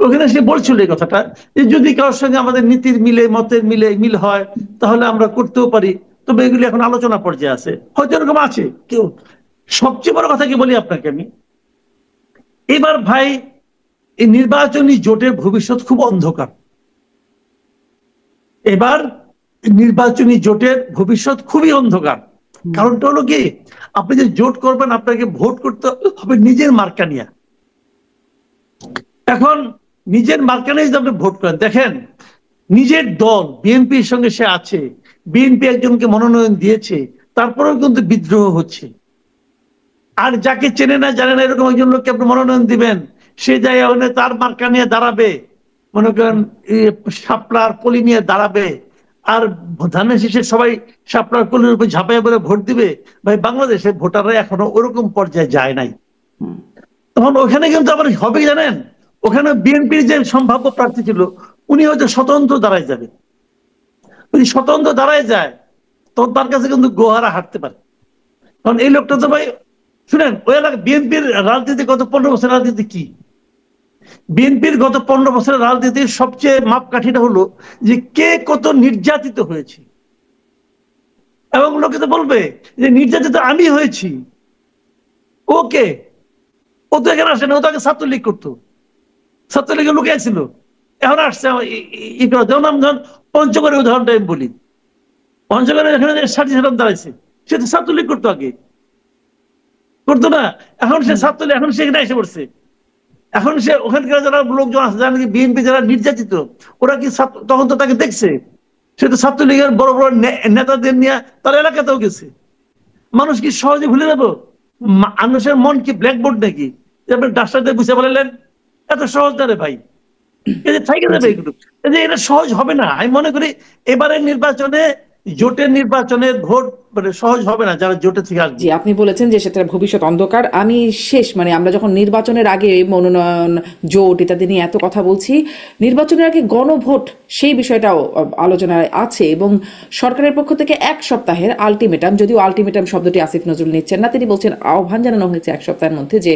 ওখানে সে বলছিল এই কথাটা যে যদি কারোর সঙ্গে আমাদের নীতির মিলে, মতের মিল হয় তাহলে আমরা করতেও পারি, তবে এগুলি এখন আলোচনা পর্যায়ে আছে, হয়তো এরকম আছে কেউ। সবচেয়ে বড় কথা কি বলি আপনাকে আমি, এবার ভাই এই নির্বাচনী জোটের ভবিষ্যৎ খুব অন্ধকার। এবার নির্বাচনী জোটের ভবিষ্যৎ খুবই অন্ধকার। কারণটা হলো কি, আপনি যে জোট করবেন আপনাকে ভোট করতে হবে নিজের মার্কা নিয়ে। এখন নিজের মার্কা নিয়ে যদি আপনি ভোট করেন, দেখেন নিজের দল বিএনপির সঙ্গে সে আছে, বিএনপি একজনকে মনোনয়ন দিয়েছে, তারপরেও কিন্তু বিদ্রোহ হচ্ছে। আর যাকে চেনে না জানে না এরকম একজন লোককে আপনি মনোনয়ন দিবেন, সে জায়গায় তার মার্কা নিয়ে দাঁড়াবে, মনে করেন শাপলার কলি নিয়ে দাঁড়াবে, আর ধানের শেষে সবাই শাপলার কলির উপর ঝাঁপাইয়া বলে ভোট দিবে। ভাই, বাংলাদেশে ভোটাররা এখনো ওরকম পর্যায়ে যায় নাই। তখন ওখানে কিন্তু আবার হবে জানেন, ওখানে বিএনপির যে সম্ভাব্য প্রার্থী ছিল উনি হয়তো স্বতন্ত্র দাঁড়ায় যাবে। যদি স্বতন্ত্র দাঁড়ায় যায় তখন তার কাছে কিন্তু গোহারা হাঁটতে পারে। কারণ এই লোকটা তো ভাই, শুনেন, ওই এলাকা বিএনপির রাজনীতি গত 15 বছরের রাজনীতি কি, বিএনপির গত 15 বছরের রাজনীতির সবচেয়ে মাপকাঠিটা হলো যে কে কত নির্যাতিত হয়েছে। এবং লোকে তো বলবে যে নির্যাতিত আমি হয়েছি, ওকে, ও তো এখানে আসে না, ও তো আগে ছাত্রলীগ করতো, ছাত্রলীগের লোকে ছিল, এখন আসছে যেমন আমি ধরুন পঞ্চগড়ের উদাহরণটা আমি বলি। পঞ্চগড়ের এখানে 60 দাঁড়াইছে, সে তো ছাত্রলীগ করতো, আগে করতো না, এখন সে ছাত্রলীগ, এখন সে এখানে এসে পড়ছে। এখন সে ওখানকার যারা লোকজন আছে, যারা নাকি বিএনপি যারা নির্যাতিত, ওরা কি তখন তো তাকে দেখছে, সে তো ছাত্রলীগের বড় বড় নেতাদের নিয়ে তার এলাকাতেও গেছে। মানুষ কি সহজে ভুলে যাবো? মানুষের মন কি ব্ল্যাকবোর্ড নাকি যে আপনি ডাক্তারদের বুঝে বললেন? এত সহজ না রে ভাই, থাকে যাবে এগুলো, এটা সহজ হবে না। আমি মনে করি এবারের নির্বাচনে, জোটের নির্বাচনের ভোট মানে সহজ হবে না যারা জোটে থেকে আসবে। জি, আপনি বলেছেন যে সেটা ভবিষ্যৎ অন্ধকার। আমি শেষ মানে আমরা যখন নির্বাচনের আগে মনোনয়ন জোট ইত্যাদি নিয়ে এত কথা বলছি, নির্বাচনের আগে গণভোট সেই বিষয়টাও আলোচনায় আছে এবং সরকারের পক্ষ থেকে 1 সপ্তাহের আলটিমেটাম, যদিও আলটিমেটাম শব্দটি আসিফ নজরুল নিচ্ছেন না, তিনি বলছেন আহ্বান জানানো হয়েছে 1 সপ্তাহের মধ্যে যে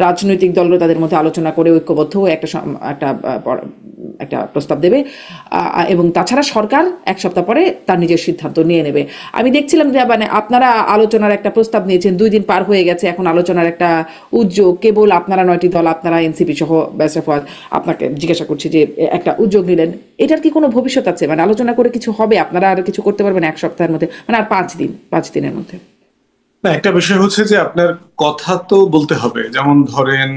রাজনৈতিক দলরা তাদের মধ্যে আলোচনা করে ঐক্যবদ্ধ হয়ে একটা প্রস্তাব দেবে এবং তাছাড়া সরকার 1 সপ্তাহ পরে তার নিজের সিদ্ধান্ত নিয়ে নেবে। আমি দেখছিলাম যে মানে আপনারা আলোচনার একটা প্রস্তাব নিয়েছেন, 2 দিন পার হয়ে গেছে, এখন আলোচনার একটা উদ্যোগ, কেবল আপনারা 9টি দল, আপনারা এনসিপি সহ বেসরফাত, আপনাকে জিজ্ঞাসা করছি যে একটা উদ্যোগ নিলেন, এটার কি কোনো ভবিষ্যৎ আছে? মানে আলোচনা করে কিছু হবে, আপনারা আর কিছু করতে পারবেন 1 সপ্তাহের মধ্যে, মানে আর 5 দিনের মধ্যে? না, একটা বিষয় হচ্ছে যে আপনার কথা তো বলতে হবে। যেমন ধরেন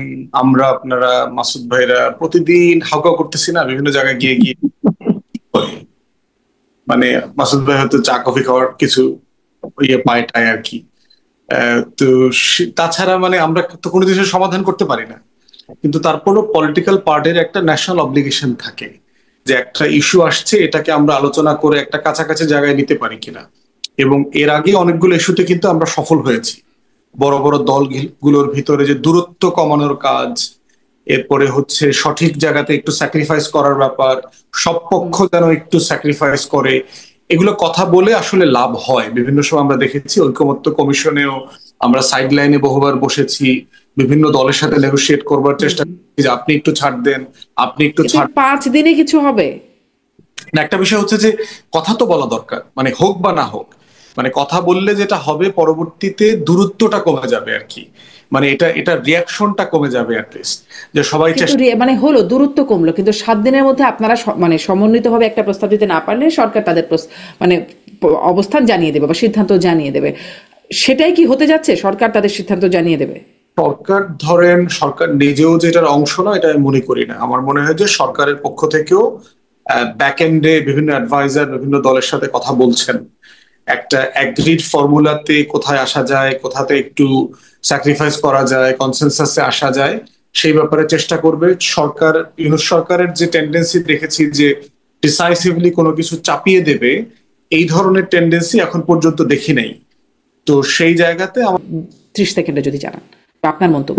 আপনারা মাসুদ ভাইরা প্রতিদিন হাউকাউ করতেছি না বিভিন্ন জায়গায় গিয়ে গিয়ে, মানে মাসুদ ভাই হয়তো চা কফি খাওয়ার কিছু পায় টায় আর কি। তো তাছাড়া মানে আমরা তো কোনো দেশের সমাধান করতে পারি না, কিন্তু তারপরও পলিটিক্যাল পার্টির একটা ন্যাশনাল অব্লিগেশন থাকে যে একটা ইস্যু আসছে, এটাকে আমরা আলোচনা করে একটা কাছাকাছি জায়গায় নিতে পারি কিনা। এবং এর আগে অনেকগুলো ইস্যুতে কিন্তু আমরা সফল হয়েছি। বড় বড় দলগুলোর ভিতরে যে দূরত্ব কমানোর কাজ, এরপরে হচ্ছে সঠিক জায়গাতে একটু স্যাক্রিফাইস করার ব্যাপার, সব পক্ষ যেন একটু স্যাক্রিফাইস করে, এগুলো কথা বলে আসলে লাভ হয়। বিভিন্ন সময় আমরা দেখেছি ঐকমত্য কমিশনেও আমরা সাইড লাইনে বহুবার বসেছি, বিভিন্ন দলের সাথে নেগোশিয়েট করবার চেষ্টা করছি যে আপনি একটু ছাড় দেন, আপনি একটু ছাড়। 5 দিনে কিছু হবে না, একটা বিষয় হচ্ছে যে কথা তো বলা দরকার, মানে হোক বা না হোক, মানে কথা বললে যেটা হবে পরবর্তীতে দূরত্বটা কমে যাবে আর কি, মানে এটা রিয়াকশনটা কমে যাবে অ্যাটলিস্ট, যে সবাই কিন্তু মানে হলো দূরত্ব কমলো, কিন্তু 7 দিনের মধ্যে আপনারা মানে সমন্বিতভাবে একটা প্রস্তাব দিতে না পারলে সরকার তাদের মানে অবস্থান জানিয়ে দেবে বা সিদ্ধান্ত জানিয়ে দেবে, সেটাই কি হতে যাচ্ছে? সরকার তাদের সিদ্ধান্ত জানিয়ে দেবে? সরকার নিজেও যেটার অংশ না, এটা আমি মনে করি না। আমার মনে হয় যে সরকারের পক্ষ থেকেও ব্যাক এন্ডে বিভিন্ন অ্যাডভাইজার বিভিন্ন দলের সাথে কথা বলছেন, একটা অ্যাগ্রিড ফর্মুলাতে কোথায় আসা যায়, কোথাতে একটু স্যাক্রিফাইস করা যায়, কনসেনসাসে আসা যায়, সেই ব্যাপারে চেষ্টা করবে সরকার। ইউনূস সরকারের যে টেন্ডেন্সি দেখেছি যে ডিসাইসিভলি কোনো কিছু চাপিয়ে দেবে, এই ধরনের টেন্ডেন্সি এখন পর্যন্ত দেখি নাই। তো সেই জায়গাতে 30 সেকেন্ডে যদি জানান আপনার মন্তব্য।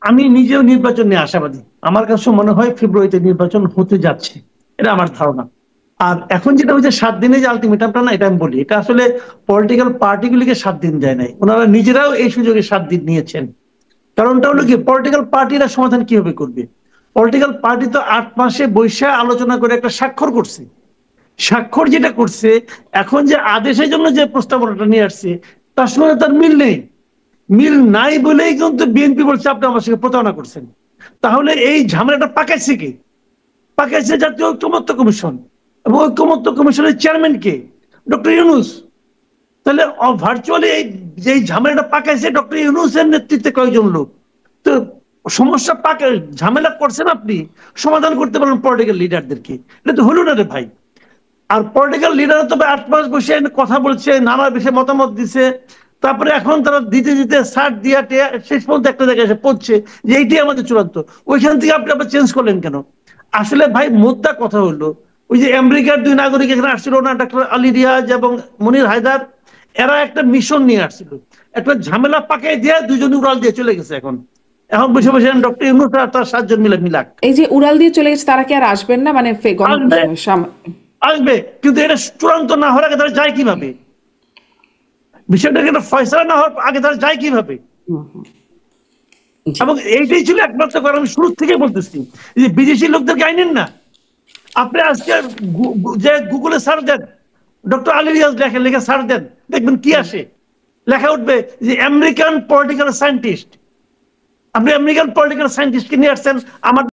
আমি নিজেও নির্বাচন নিয়ে আশাবাদী। আমার কাছে মনে হয় ফেব্রুয়ারিতে নির্বাচন হতে যাচ্ছে, এটা আমার ধারণা। আর এখন যেটা হচ্ছে 7 দিনে যে আলটিমেটামটা, না, এটা আমি বলি, এটা আসলে পলিটিক্যাল পার্টিগুলিকে 7 দিন দেয় নাই, ওনারা নিজেরাও এই সুযোগে 7 দিন নিয়েছেন। কারণটা হলো কি, পলিটিক্যাল পার্টিরা সমাধান কিভাবে করবে? পলিটিক্যাল পার্টি তো 8 মাসে বৈশা আলোচনা করে একটা স্বাক্ষর করছে। স্বাক্ষর যেটা করছে, এখন যে আদেশের জন্য যে প্রস্তাবনাটা নিয়ে আসছে তার সঙ্গে তার মিল নেই। মিল নাই বলেই কিন্তু বিএনপি বলছে আপনি আমার সঙ্গে প্রতারণা করছেন। তাহলে এই ঝামেলাটা পাকাইছে কে? পাকাইছে জাতীয় ঐক্যমত্য কমিশন। এবং ঐক্যমত্য কমিশনের চেয়ারম্যান কে? ডক্টর ইউনূস। তাহলে ভার্চুয়ালি যে ঝামেলাটা পাকাইছে ডক্টর ইউনূসের নেতৃত্বে কয়েকজন লোক। তো সমস্যা ঝামেলা করছেন আপনি, সমাধান করতে পারেন পলিটিক্যাল লিডারদেরকে। এটা তো হলো না রে ভাই। আর পলিটিক্যাল লিডার তবে 8 মাস বসে কথা বলছে, নানা বিষয়ে মতামত দিছে, তারপরে এখন তারা দিতে দিতে সার দিয়া শেষ পর্যন্ত একটা জায়গায় এসে পড়ছে যে এইটাই আমাদের চূড়ান্ত। ওইখান থেকে আপনি আবার চেঞ্জ করলেন কেন? আসলে ভাই মোদ্দা কথা হলো, ওই যে আমেরিকার 2 নাগরিক এখানে আসছিল না, ডক্টর আলী রিয়াজ এবং মনির হায়দার, এরা একটা মিশন নিয়ে আসছিল, একটা ঝামেলা পাকাই দিয়ে 2 জন উড়াল দিয়ে চলে গেছে। এখন বসে বসে ডক্টর ইউনূস আর তার 7 জন মিলে মিলাক। এই যে উড়াল দিয়ে চলে গেছে তারা কি আর আসবেন না? মানে আসবে, কিন্তু এটা চূড়ান্ত না হওয়ার আগে তারা যায় কিভাবে? বিষয়টাকে একটা ফয়সালা না হওয়ার আগে তারা যায় কিভাবে? এবং এইটাই ছিল একমাত্র কারণ। আমি শুরু থেকে বলতেছি যে বিদেশি লোকদেরকে আইনেন না। আপনি আজকে যে গুগলে সার্চ দেন, ডক্টর আলী রিয়াজ লেখা সার্চ দেন, দেখবেন কি আসে। লেখা উঠবে যে আমেরিকান পলিটিক্যাল সায়েন্টিস্ট। আপনি আমেরিকান পলিটিক্যাল সায়েন্টিস্টকে নিয়ে আসছেন আমার